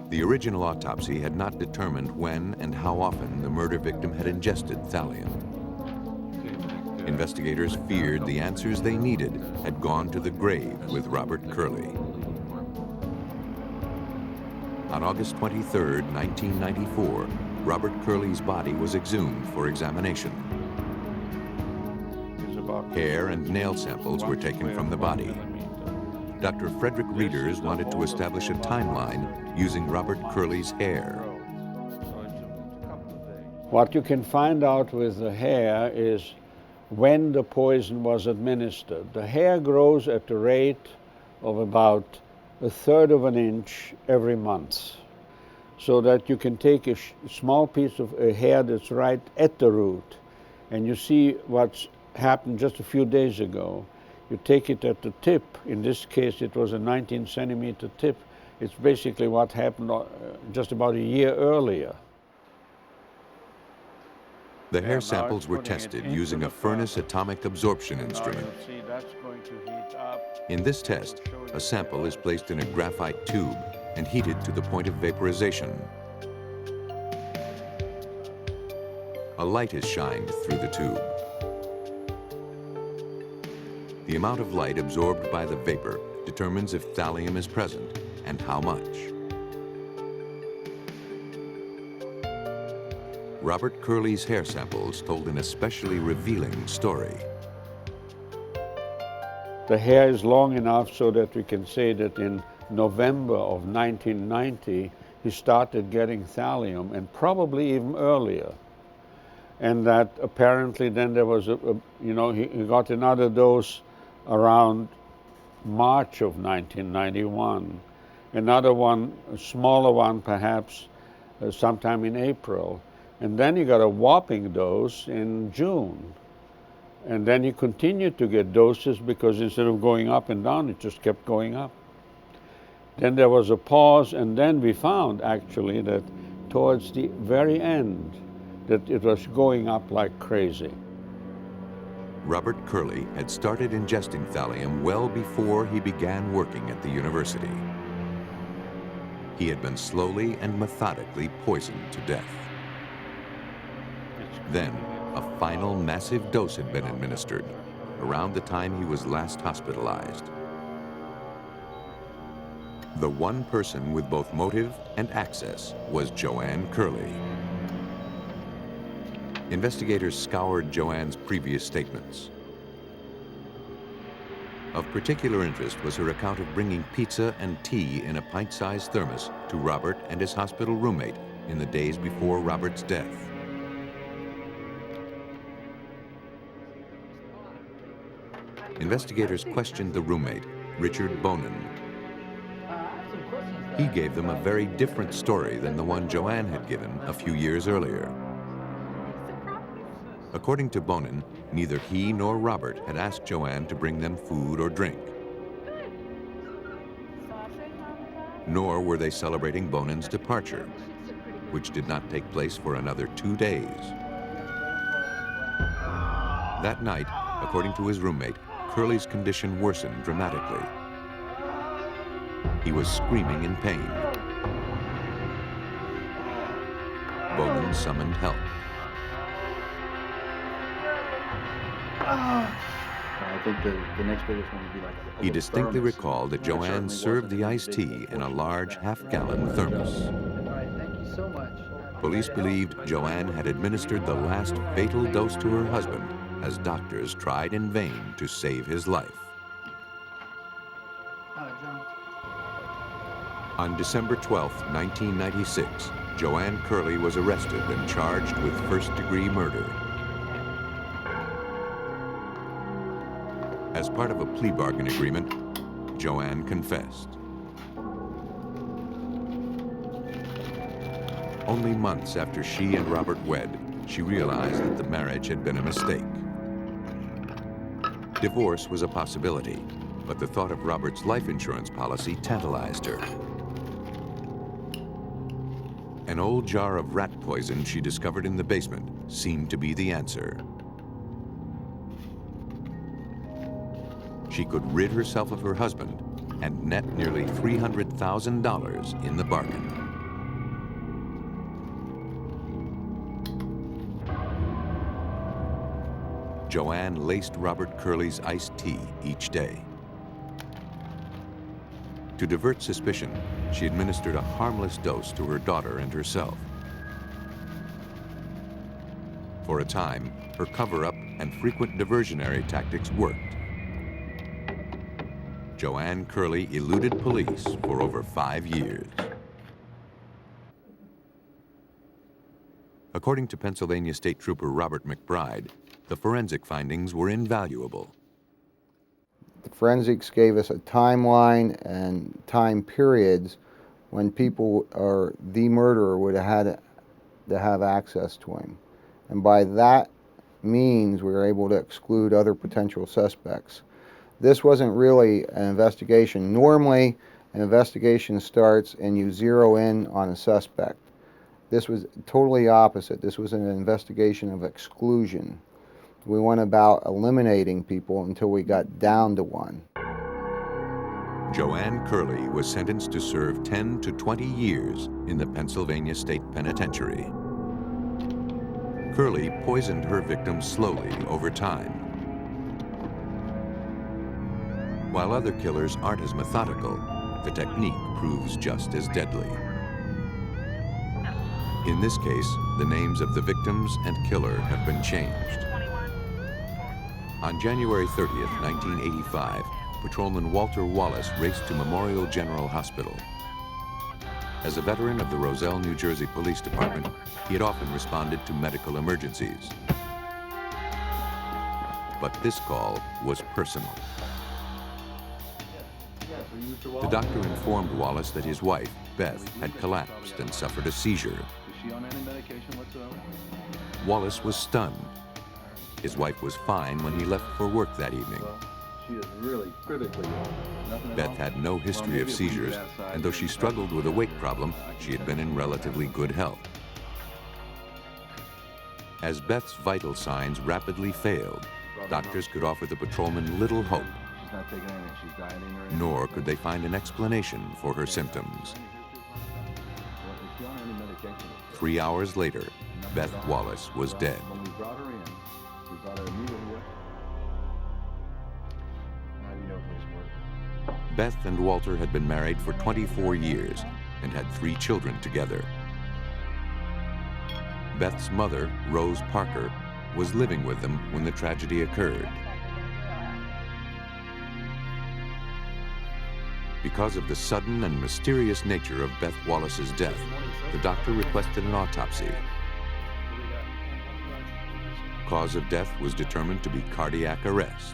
The original autopsy had not determined when and how often the murder victim had ingested thallium. Investigators feared the answers they needed had gone to the grave with Robert Curley. On August 23, 1994, Robert Curley's body was exhumed for examination. Hair and nail samples were taken from the body. Dr. Frederick Reeders wanted to establish a timeline using Robert Curley's hair. What you can find out with the hair is when the poison was administered. The hair grows at the rate of about 1/3 of an inch every month, so that you can take a small piece of hair that's right at the root, and you see what's happened just a few days ago. You take it at the tip. In this case, it was a 19-centimeter tip. It's basically what happened just about a year earlier. The hair samples were tested using a furnace atomic absorption instrument. In this test, a sample is placed in a graphite tube and heated to the point of vaporization. A light is shined through the tube. The amount of light absorbed by the vapor determines if thallium is present and how much. Robert Curley's hair samples told an especially revealing story. The hair is long enough so that we can say that in November of 1990, he started getting thallium, and probably even earlier. And that apparently then there was he got another dose around March of 1991. Another one, a smaller one perhaps, sometime in April. And then he got a whopping dose in June. And then he continued to get doses because instead of going up and down, it just kept going up. Then there was a pause, and then we found actually that towards the very end that it was going up like crazy. Robert Curley had started ingesting thallium well before he began working at the university. He had been slowly and methodically poisoned to death. Then, a final massive dose had been administered around the time he was last hospitalized. The one person with both motive and access was Joanne Curley. Investigators scoured Joanne's previous statements. Of particular interest was her account of bringing pizza and tea in a pint-sized thermos to Robert and his hospital roommate in the days before Robert's death. Investigators questioned the roommate, Richard Bonin. He gave them a very different story than the one Joanne had given a few years earlier. According to Bonin, neither he nor Robert had asked Joanne to bring them food or drink. Nor were they celebrating Bonin's departure, which did not take place for another 2 days. That night, according to his roommate, Curley's condition worsened dramatically. He was screaming in pain. Bonin summoned help. I think the next biggest one would be like a He distinctly thermos. recalled that Joanne served the iced tea in a large half-gallon thermos. All right, thank you so much. Police believed Joanne had administered the last fatal dose to her husband as doctors tried in vain to save his life. On December 12, 1996, Joanne Curley was arrested and charged with first-degree murder. As part of a plea bargain agreement, Joanne confessed. Only months after she and Robert wed, she realized that the marriage had been a mistake. Divorce was a possibility, but the thought of Robert's life insurance policy tantalized her. An old jar of rat poison she discovered in the basement seemed to be the answer. She could rid herself of her husband and net nearly $300,000 in the bargain. Joanne laced Robert Curley's iced tea each day. To divert suspicion, she administered a harmless dose to her daughter and herself. For a time, her cover-up and frequent diversionary tactics worked. Joanne Curley eluded police for over 5 years. According to Pennsylvania State Trooper Robert McBride, the forensic findings were invaluable. The forensics gave us a timeline and time periods when people or the murderer would have had to have access to him. And by that means, we were able to exclude other potential suspects. This wasn't really an investigation. Normally, an investigation starts and you zero in on a suspect. This was totally opposite. This was an investigation of exclusion. We went about eliminating people until we got down to one. Joanne Curley was sentenced to serve 10 to 20 years in the Pennsylvania State Penitentiary. Curley poisoned her victims slowly over time. While other killers aren't as methodical, the technique proves just as deadly. In this case, the names of the victims and killer have been changed. On January 30th, 1985, Patrolman Walter Wallace raced to Memorial General Hospital. As a veteran of the Roselle, New Jersey Police Department, he had often responded to medical emergencies. But this call was personal. The doctor informed Wallace that his wife, Beth, had collapsed and suffered a seizure. Is she on any medication whatsoever? Wallace was stunned. His wife was fine when he left for work that evening. She is really critically ill. Nothing Beth wrong? had no history of seizures, and though she struggled with a weight problem, she had been in relatively good health. As Beth's vital signs rapidly failed, doctors could offer the patrolman little hope, She's not taking anything. She's dieting or anything. nor could they find an explanation for her symptoms. Well, is she on any medication? 3 hours later, Beth Wallace was dead. When we brought her in, we brought her immediately up. How do you know police work? Beth and Walter had been married for 24 years and had 3 children together. Beth's mother, Rose Parker, was living with them when the tragedy occurred. Because of the sudden and mysterious nature of Beth Wallace's death, the doctor requested an autopsy. Cause of death was determined to be cardiac arrest.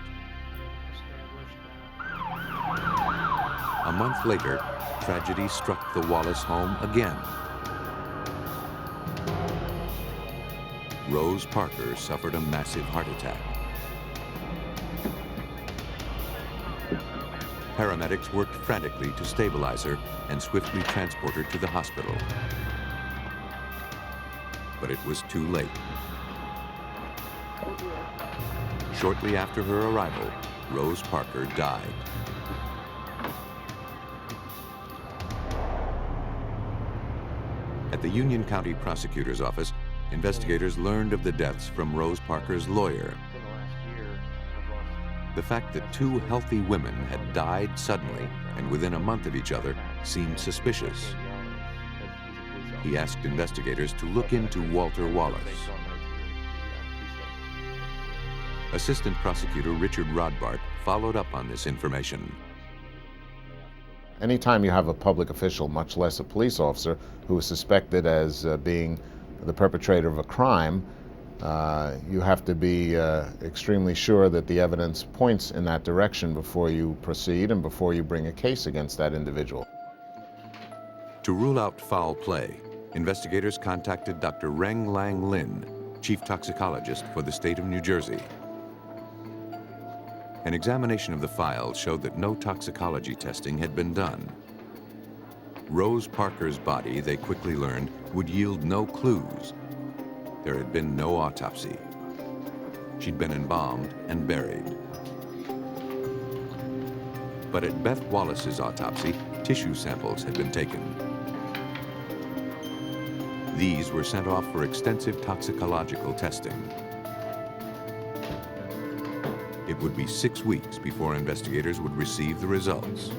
A month later, tragedy struck the Wallace home again. Rose Parker suffered a massive heart attack. Paramedics worked frantically to stabilize her and swiftly transport her to the hospital. But it was too late. Shortly after her arrival, Rose Parker died. At the Union County Prosecutor's Office, investigators learned of the deaths from Rose Parker's lawyer. The fact that 2 healthy women had died suddenly and within a month of each other seemed suspicious. He asked investigators to look into Walter Wallace. Assistant Prosecutor Richard Rodbart followed up on this information. Anytime you have a public official, much less a police officer, who is suspected as being the perpetrator of a crime, you have to be extremely sure that the evidence points in that direction before you proceed and before you bring a case against that individual. To rule out foul play, investigators contacted Dr. Reng Lang Lin, chief toxicologist for the state of New Jersey. An examination of the files showed that no toxicology testing had been done. Rose Parker's body, they quickly learned, would yield no clues. There had been no autopsy. She'd been embalmed and buried. But at Beth Wallace's autopsy, tissue samples had been taken. These were sent off for extensive toxicological testing. It would be 6 weeks before investigators would receive the results.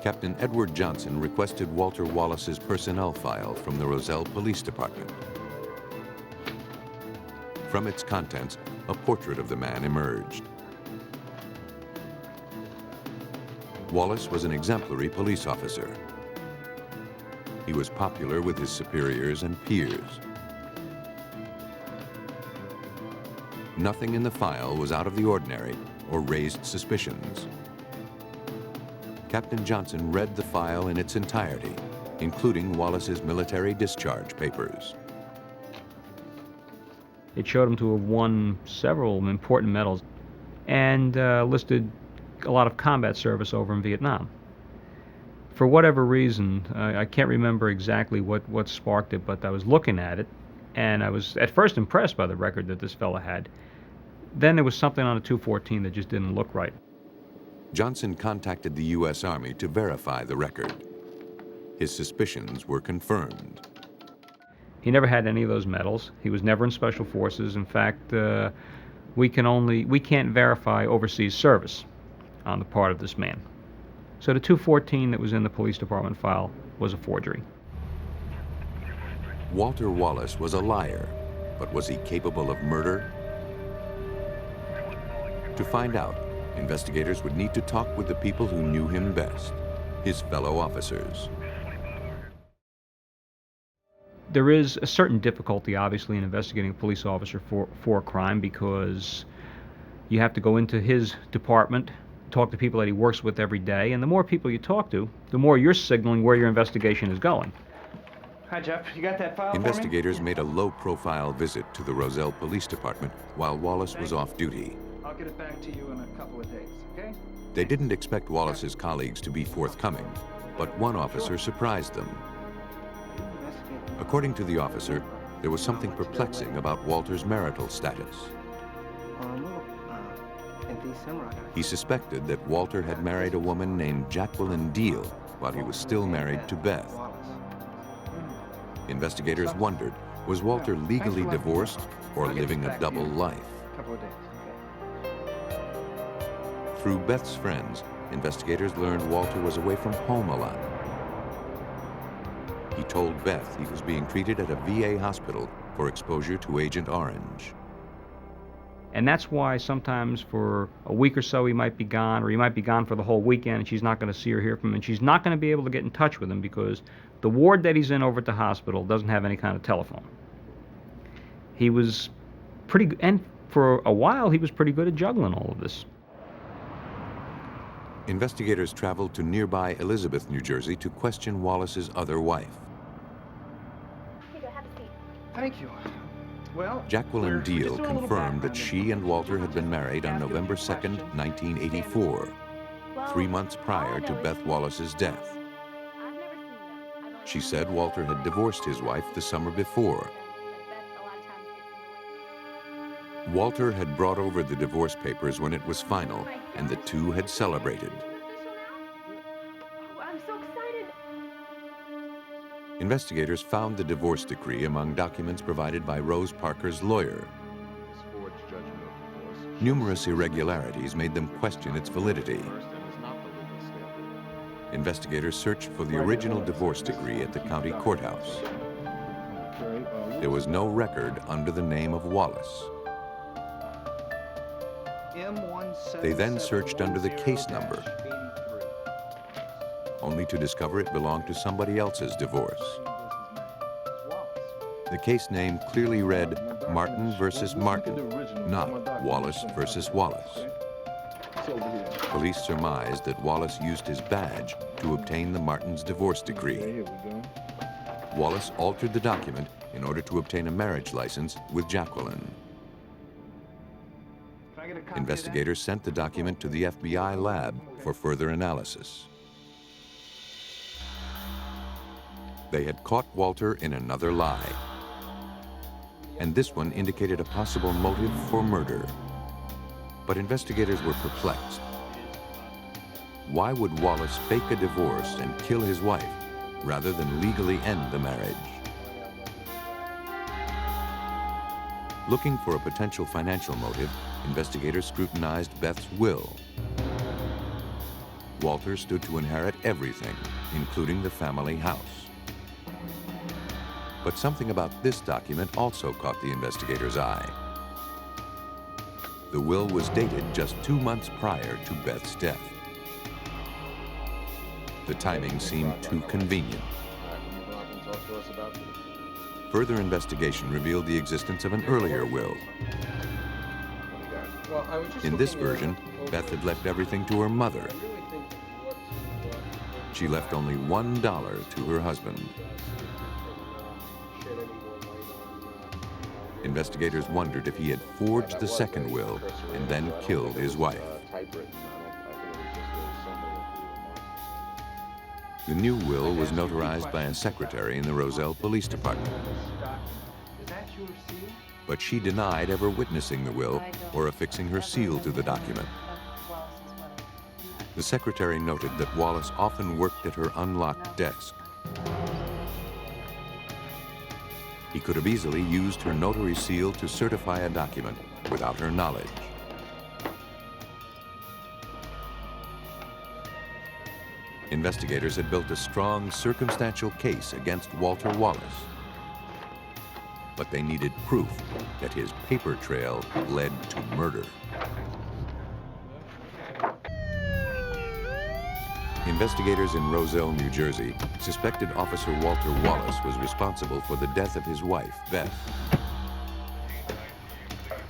Captain Edward Johnson requested Walter Wallace's personnel file from the Roselle Police Department. From its contents, a portrait of the man emerged. Wallace was an exemplary police officer. He was popular with his superiors and peers. Nothing in the file was out of the ordinary or raised suspicions. Captain Johnson read the file in its entirety, including Wallace's military discharge papers. It showed him to have won several important medals and listed a lot of combat service over in Vietnam. For whatever reason, I can't remember exactly what sparked it, but I was looking at it, and I was at first impressed by the record that this fella had. Then there was something on the 214 that just didn't look right. Johnson contacted the U.S. Army to verify the record. His suspicions were confirmed. He never had any of those medals. He was never in Special Forces. In fact, we can't verify overseas service on the part of this man. So the 214 that was in the police department file was a forgery. Walter Wallace was a liar, but was he capable of murder? To find out, investigators would need to talk with the people who knew him best, his fellow officers. There is a certain difficulty, obviously, in investigating a police officer for a crime, because you have to go into his department, talk to people that he works with every day, and the more people you talk to, the more you're signaling where your investigation is going. Hi, Jeff. You got that file Investigators made a low-profile visit to the Roselle Police Department while Wallace was off duty. I'll get it back to you in a couple of days, okay? They didn't expect Wallace's colleagues to be forthcoming, but one officer surprised them. According to the officer, there was something perplexing about Walter's marital status. He suspected that Walter had married a woman named Jacqueline Deal while he was still married to Beth. Investigators wondered, was Walter legally divorced or living a double life? Through Beth's friends, investigators learned Walter was away from home a lot. He told Beth he was being treated at a VA hospital for exposure to Agent Orange. And that's why sometimes for a week or so he might be gone, or he might be gone for the whole weekend, and she's not going to see or hear from him, and she's not going to be able to get in touch with him because the ward that he's in over at the hospital doesn't have any kind of telephone. He was pretty, and for a while he was pretty good at juggling all of this. Investigators traveled to nearby Elizabeth, New Jersey to question Wallace's other wife. Thank you. Well, Jacqueline Deal confirmed that she and Walter had been married on November 2nd, 1984, 3 months prior to Beth Wallace's death. She said Walter had divorced his wife the summer before. Walter had brought over the divorce papers when it was final, and the two had celebrated. Investigators found the divorce decree among documents provided by Rose Parker's lawyer. Numerous irregularities made them question its validity. Investigators searched for the original divorce decree at the county courthouse. There was no record under the name of Wallace. They then searched under the case number, only to discover it belonged to somebody else's divorce. The case name clearly read Martin versus Martin, not Wallace versus Wallace. Police surmised that Wallace used his badge to obtain the Martins' divorce decree. Wallace altered the document in order to obtain a marriage license with Jacqueline. Investigators sent the document to the FBI lab for further analysis. They had caught Walter in another lie, and this one indicated a possible motive for murder. But investigators were perplexed. Why would Wallace fake a divorce and kill his wife rather than legally end the marriage? Looking for a potential financial motive, investigators scrutinized Beth's will. Walter stood to inherit everything, including the family house. But something about this document also caught the investigators' eye. The will was dated just 2 months prior to Beth's death. The timing seemed too convenient. Further investigation revealed the existence of an earlier will. In this version, Beth had left everything to her mother. She left only $1 to her husband. Investigators wondered if he had forged the second will and then killed his wife. The new will was notarized by a secretary in the Roselle Police Department. But she denied ever witnessing the will or affixing her seal to the document. The secretary noted that Wallace often worked at her unlocked desk. He could have easily used her notary seal to certify a document without her knowledge. Investigators had built a strong circumstantial case against Walter Wallace, but they needed proof that his paper trail led to murder. Investigators in Roselle, New Jersey, suspected Officer Walter Wallace was responsible for the death of his wife, Beth.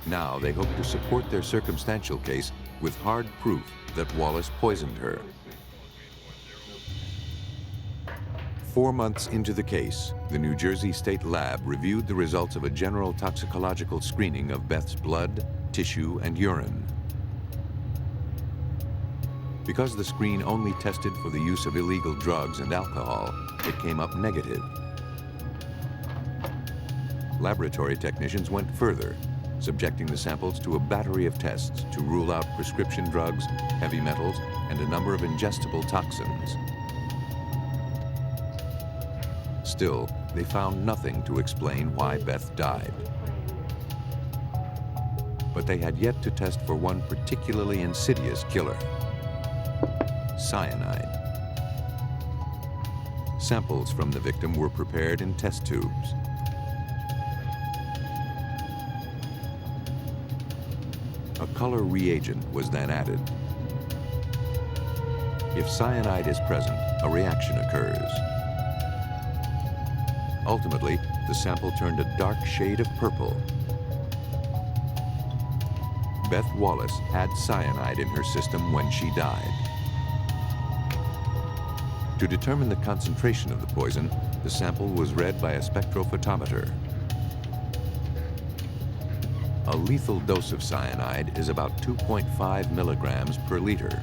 Now they hope to support their circumstantial case with hard proof that Wallace poisoned her. 4 months into the case, the New Jersey State Lab reviewed the results of a general toxicological screening of Beth's blood, tissue, and urine. Because the screen only tested for the use of illegal drugs and alcohol, it came up negative. Laboratory technicians went further, subjecting the samples to a battery of tests to rule out prescription drugs, heavy metals, and a number of ingestible toxins. Still, they found nothing to explain why Beth died. But they had yet to test for one particularly insidious killer: cyanide. Samples from the victim were prepared in test tubes. A color reagent was then added. If cyanide is present, a reaction occurs. Ultimately, the sample turned a dark shade of purple. Beth Wallace had cyanide in her system when she died. To determine the concentration of the poison, the sample was read by a spectrophotometer. A lethal dose of cyanide is about 2.5 milligrams per liter.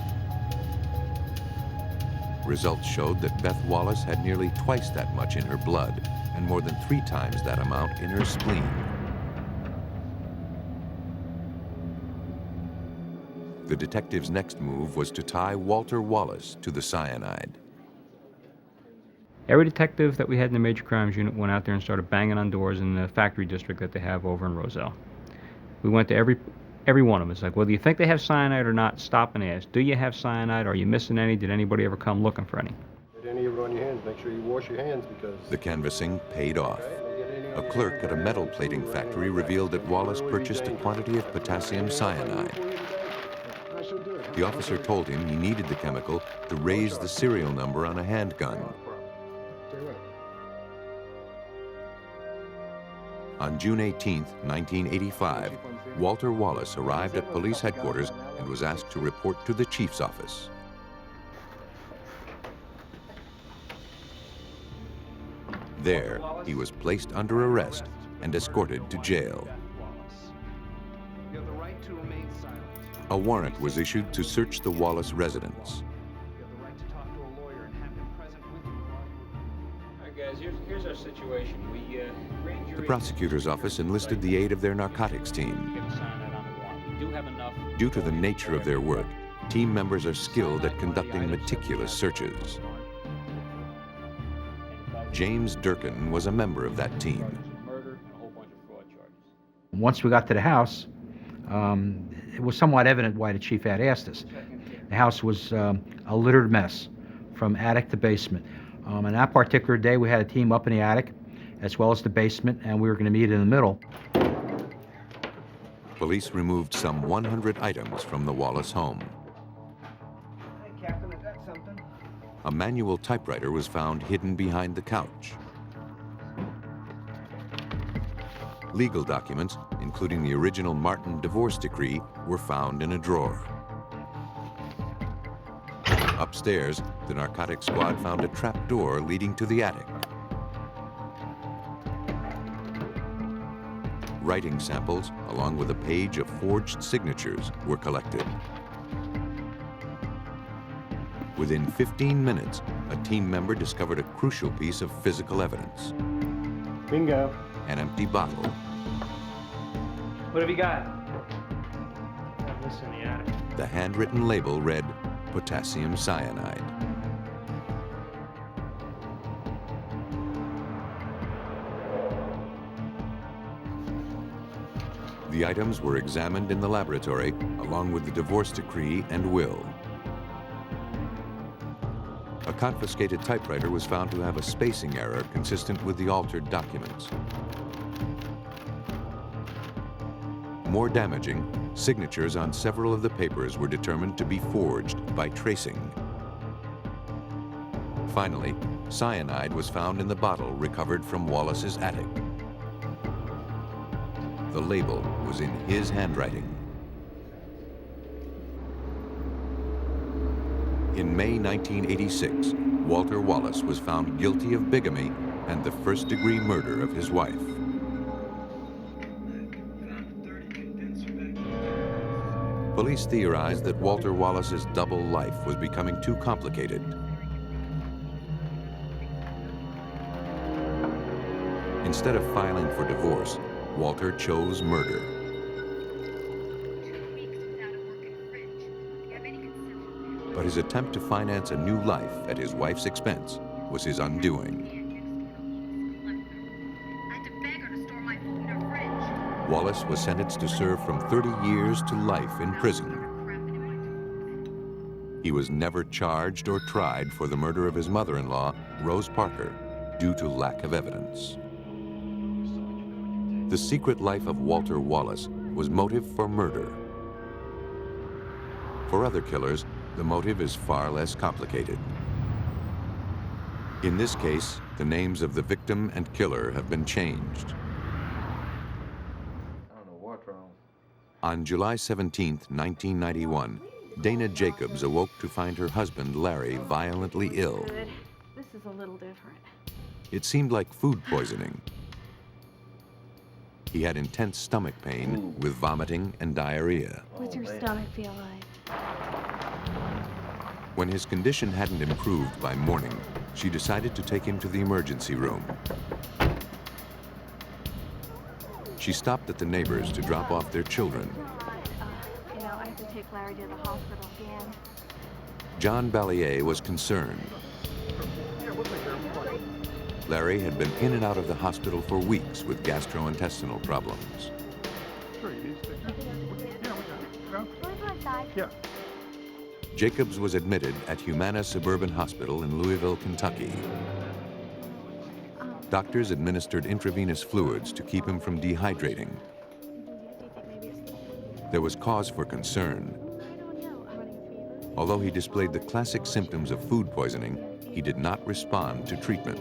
Results showed that Beth Wallace had nearly twice that much in her blood and more than 3 times that amount in her spleen. The detective's next move was to tie Walter Wallace to the cyanide. Every detective that we had in the Major Crimes Unit went out there and started banging on doors in the factory district that they have over in Roselle. We went to every one of them. It's like, whether you think they have cyanide or not, stop and ask. Do you have cyanide? Are you missing any? Did anybody ever come looking for any? Get any of it on your hands. Make sure you wash your hands because... The canvassing paid off. A clerk at a metal plating factory revealed that Wallace purchased a quantity of potassium cyanide. The officer told him he needed the chemical to raise the serial number on a handgun. On June 18, 1985, Walter Wallace arrived at police headquarters and was asked to report to the chief's office. There, he was placed under arrest and escorted to jail. A warrant was issued to search the Wallace residence. Here's our situation. The prosecutor's office enlisted the aid of their narcotics team. Due to the nature of their work, team members are skilled at conducting meticulous searches. James Durkin was a member of that team. Once we got to the house, it was somewhat evident why the chief had asked us. The house was a littered mess from attic to basement. On that particular day, we had a team up in the attic as well as the basement, and we were going to meet in the middle. Police removed some 100 items from the Wallace home. Hey, Captain, I got something. A manual typewriter was found hidden behind the couch. Legal documents, including the original Martin divorce decree, were found in a drawer. Upstairs, the narcotics squad found a trap door leading to the attic. Writing samples, along with a page of forged signatures, were collected. Within 15 minutes, a team member discovered a crucial piece of physical evidence. Bingo. An empty bottle. What have you got? This in the attic. The handwritten label read potassium cyanide. The items were examined in the laboratory, along with the divorce decree and will. A confiscated typewriter was found to have a spacing error consistent with the altered documents. More damaging, signatures on several of the papers were determined to be forged by tracing. Finally, cyanide was found in the bottle recovered from Wallace's attic. The label was in his handwriting. In May 1986, Walter Wallace was found guilty of bigamy and the first-degree murder of his wife. Police theorized that Walter Wallace's double life was becoming too complicated. Instead of filing for divorce, Walter chose murder. But his attempt to finance a new life at his wife's expense was his undoing. Wallace was sentenced to serve from 30 years to life in prison. He was never charged or tried for the murder of his mother-in-law, Rose Parker, due to lack of evidence. The secret life of Walter Wallace was motive for murder. For other killers, the motive is far less complicated. In this case, the names of the victim and killer have been changed. On July 17, 1991, Dana Jacobs awoke to find her husband, Larry, violently ill. This is a little different. It seemed like food poisoning. He had intense stomach pain with vomiting and diarrhea. What's your stomach feel like? When his condition hadn't improved by morning, she decided to take him to the emergency room. She stopped at the neighbors to drop off their children. You know, I have to take Larry to the hospital again. John Ballier was concerned. Larry had been in and out of the hospital for weeks with gastrointestinal problems. Jacobs was admitted at Humana Suburban Hospital in Louisville, Kentucky. Doctors administered intravenous fluids to keep him from dehydrating. There was cause for concern. Although he displayed the classic symptoms of food poisoning, he did not respond to treatment.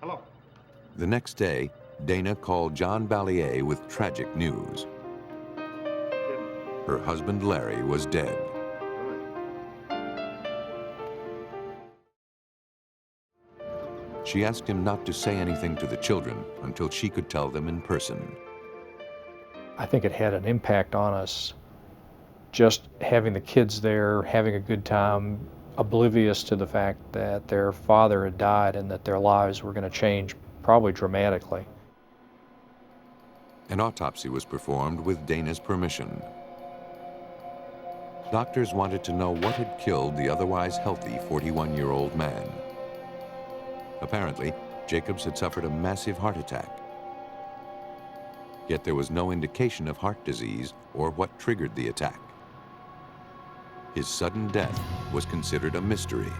Hello. The next day, Dana called John Ballier with tragic news. Her husband, Larry, was dead. She asked him not to say anything to the children until she could tell them in person. I think it had an impact on us, just having the kids there, having a good time, oblivious to the fact that their father had died and that their lives were going to change probably dramatically. An autopsy was performed with Dana's permission. Doctors wanted to know what had killed the otherwise healthy 41-year-old man. Apparently, Jacobs had suffered a massive heart attack. Yet there was no indication of heart disease or what triggered the attack. His sudden death was considered a mystery.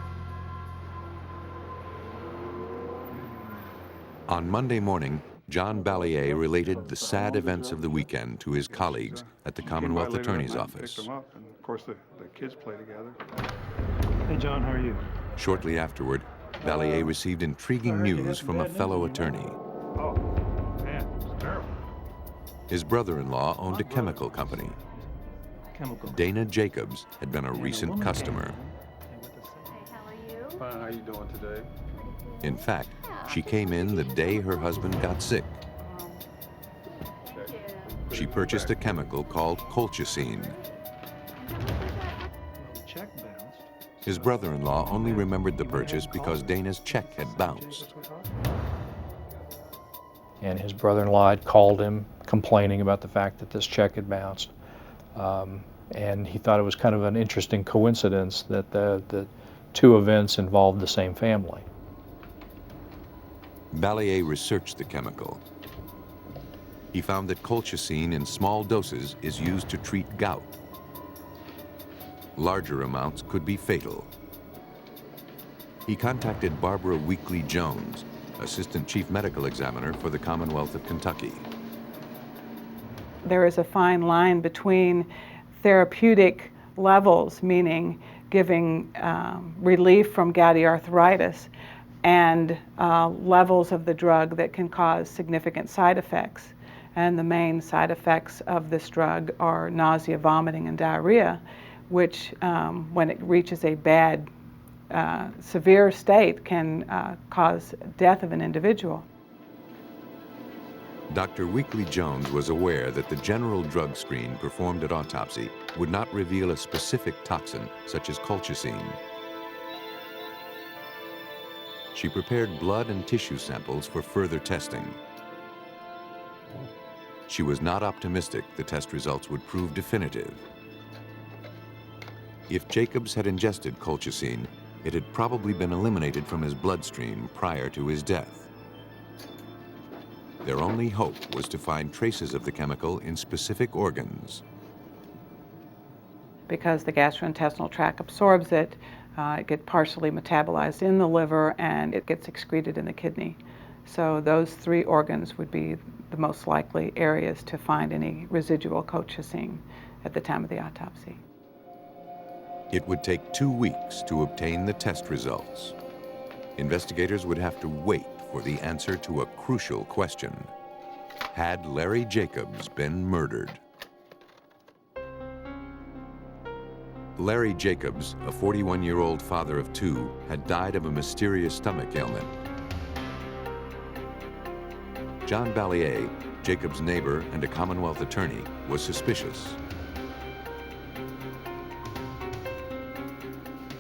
On Monday morning, John Ballier related the sad events of the weekend to his colleagues at the Commonwealth Attorney's Office. Picked them up, and of course the kids play together. Hey John, how are you? Shortly afterward, Ballier received intriguing news from a fellow attorney. Oh, man, it's terrible. His brother-in-law owned a chemical company. Dana Jacobs had been a recent customer. Fine, how you doing today? In fact, she came in the day her husband got sick. She purchased a chemical called colchicine. His brother-in-law only remembered the purchase because Dana's check had bounced. And his brother-in-law had called him complaining about the fact that this check had bounced. And he thought it was kind of an interesting coincidence that the two events involved the same family. Ballier researched the chemical. He found that colchicine in small doses is used to treat gout. Larger amounts could be fatal. He contacted Barbara Weekley Jones, Assistant Chief Medical Examiner for the Commonwealth of Kentucky. There is a fine line between therapeutic levels, meaning giving relief from gouty arthritis, and levels of the drug that can cause significant side effects. And the main side effects of this drug are nausea, vomiting, and diarrhea, which, when it reaches a bad, severe state, can cause death of an individual. Dr. Weekley Jones was aware that the general drug screen performed at autopsy would not reveal a specific toxin, such as colchicine. She prepared blood and tissue samples for further testing. She was not optimistic the test results would prove definitive. If Jacobs had ingested colchicine, it had probably been eliminated from his bloodstream prior to his death. Their only hope was to find traces of the chemical in specific organs. Because the gastrointestinal tract absorbs it, it gets partially metabolized in the liver and it gets excreted in the kidney. So those three organs would be the most likely areas to find any residual colchicine at the time of the autopsy. It would take 2 weeks to obtain the test results. Investigators would have to wait for the answer to a crucial question. Had Larry Jacobs been murdered? Larry Jacobs, a 41-year-old father of 2, had died of a mysterious stomach ailment. John Ballier, Jacobs' neighbor and a Commonwealth attorney, was suspicious.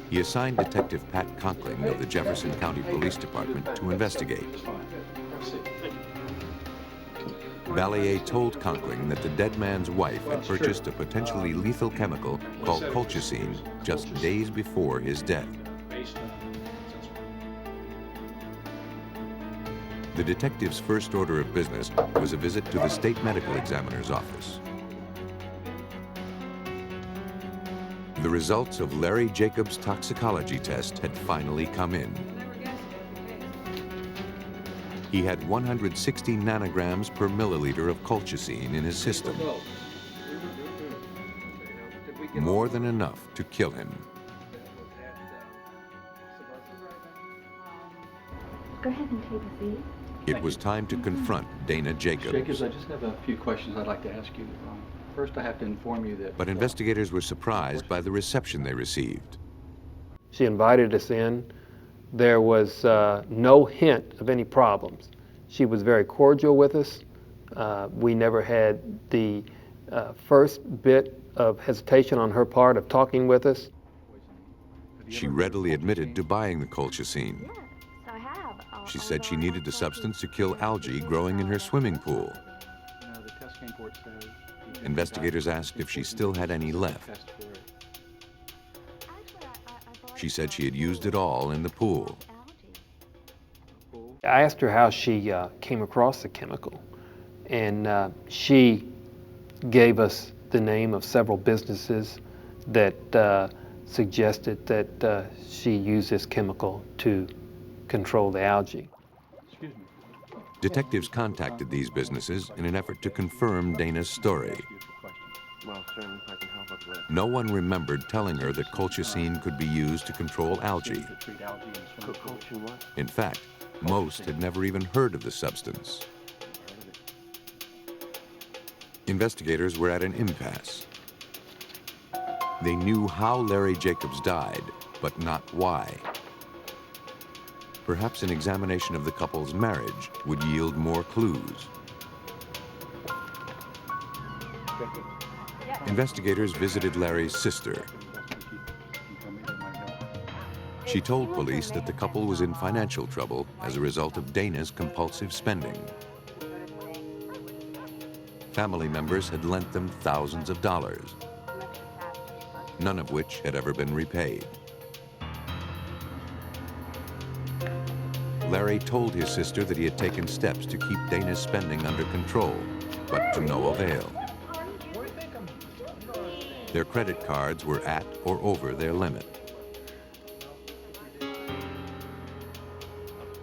He assigned Detective Pat Conkling of the Jefferson County Police Department to investigate. Ballier told Conkling that the dead man's wife had purchased a potentially lethal chemical called colchicine just days before his death. The detective's first order of business was a visit to the state medical examiner's office. The results of Larry Jacobs' toxicology test had finally come in. He had 160 nanograms per milliliter of colchicine in his system. More than enough to kill him. Go ahead and take a seat. It was time to confront Dana Jacobs. Jacobs, I just have a few questions I'd like to ask you. First, I have to inform you that... But investigators were surprised by the reception they received. She invited us in. There was no hint of any problems. She was very cordial with us. We never had the first bit of hesitation on her part of talking with us. She readily admitted to buying the colchicine. Yes, I have. She said she needed the substance to kill algae growing in her swimming pool. The test report says... Investigators asked if she still had any left. She said she had used it all in the pool. I asked her how she came across the chemical, and she gave us the name of several businesses that suggested that she used this chemical to control the algae. Detectives contacted these businesses in an effort to confirm Dana's story. No one remembered telling her that colchicine could be used to control algae. In fact, most had never even heard of the substance. Investigators were at an impasse. They knew how Larry Jacobs died, but not why. Perhaps an examination of the couple's marriage would yield more clues. Investigators visited Larry's sister. She told police that the couple was in financial trouble as a result of Dana's compulsive spending. Family members had lent them thousands of dollars, none of which had ever been repaid. Larry told his sister that he had taken steps to keep Dana's spending under control, but to no avail. Their credit cards were at or over their limit.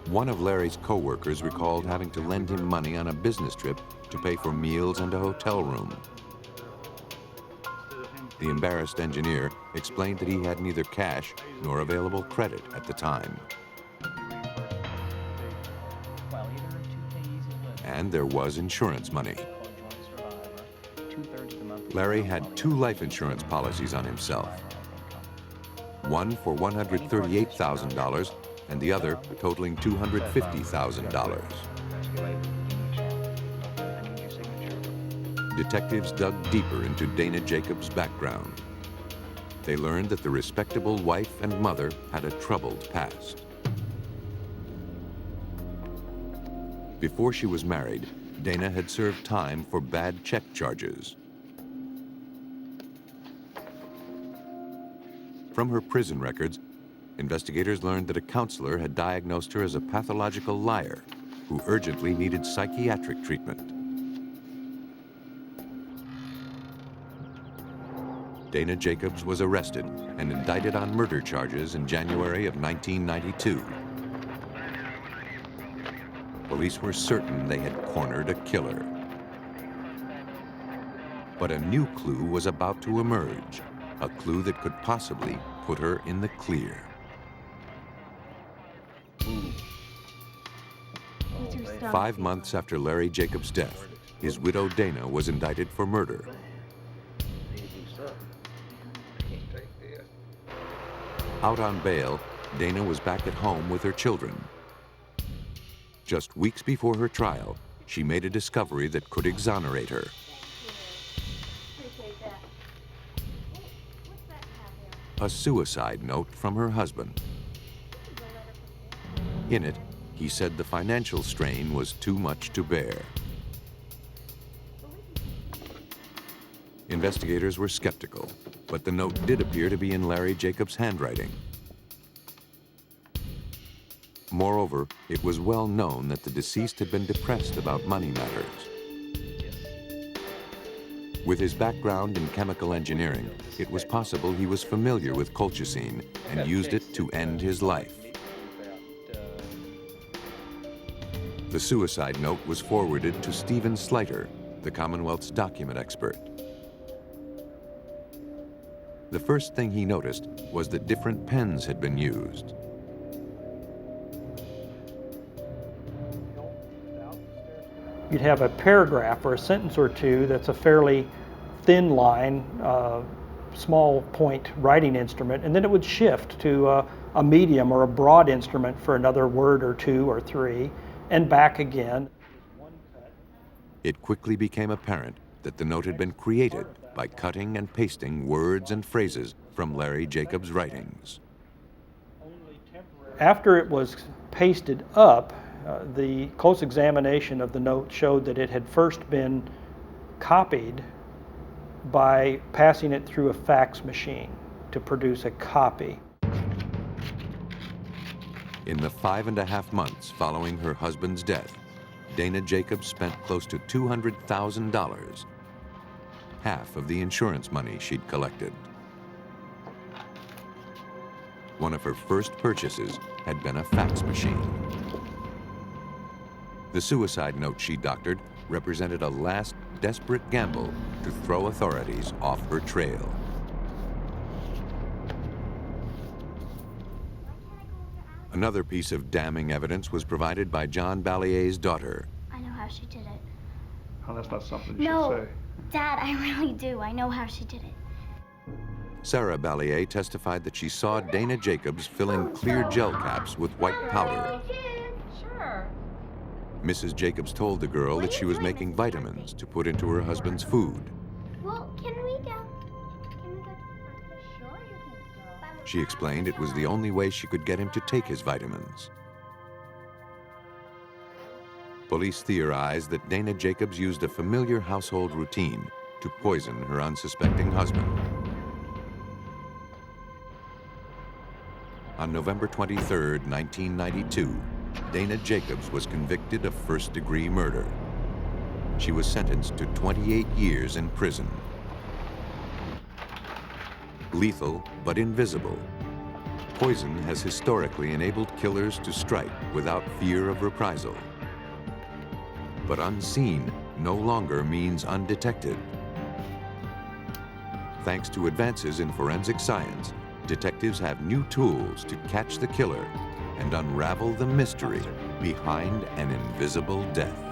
One of Larry's co-workers recalled having to lend him money on a business trip to pay for meals and a hotel room. The embarrassed engineer explained that he had neither cash nor available credit at the time. And there was insurance money. Larry had 2 life insurance policies on himself. One for $138,000 and the other totaling $250,000. Detectives dug deeper into Dana Jacobs' background. They learned that the respectable wife and mother had a troubled past. Before she was married, Dana had served time for bad check charges. From her prison records, investigators learned that a counselor had diagnosed her as a pathological liar who urgently needed psychiatric treatment. Dana Jacobs was arrested and indicted on murder charges in January of 1992. Police were certain they had cornered a killer. But a new clue was about to emerge, a clue that could possibly put her in the clear. 5 months after Larry Jacobs' death, his widow Dana was indicted for murder. Out on bail, Dana was back at home with her children. Just weeks before her trial, she made a discovery that could exonerate her. A suicide note from her husband. In it, he said the financial strain was too much to bear. Investigators were skeptical, but the note did appear to be in Larry Jacobs' handwriting. Moreover, it was well known that the deceased had been depressed about money matters. With his background in chemical engineering, it was possible he was familiar with colchicine and used it to end his life. The suicide note was forwarded to Stephen Slater, the Commonwealth's document expert. The first thing he noticed was that different pens had been used. You'd have a paragraph or a sentence or two that's a fairly thin line, small point writing instrument, and then it would shift to a medium or a broad instrument for another word or two or three, and back again. It quickly became apparent that the note had been created by cutting and pasting words and phrases from Larry Jacobs' writings. After it was pasted up, the close examination of the note showed that it had first been copied by passing it through a fax machine to produce a copy. In the 5.5 months following her husband's death, Dana Jacobs spent close to $200,000, half of the insurance money she'd collected. One of her first purchases had been a fax machine. The suicide note she doctored represented a last desperate gamble to throw authorities off her trail. Another piece of damning evidence was provided by John Ballier's daughter. I know how she did it. Oh, that's not something you No, should say. Dad, I really do. I know how she did it. Sarah Ballier testified that she saw Dana Jacobs filling clear gel caps with white powder. Sure. Mrs. Jacobs told the girl that she was making vitamins to put into her husband's food. Well, can we go? Can we go to the front? Sure, you can go. She explained it was the only way she could get him to take his vitamins. Police theorized that Dana Jacobs used a familiar household routine to poison her unsuspecting husband. On November 23, 1992, Dana Jacobs was convicted of first-degree murder. She was sentenced to 28 years in prison. Lethal but invisible, poison has historically enabled killers to strike without fear of reprisal. But unseen no longer means undetected. Thanks to advances in forensic science, detectives have new tools to catch the killer and unravel the mystery behind an invisible death.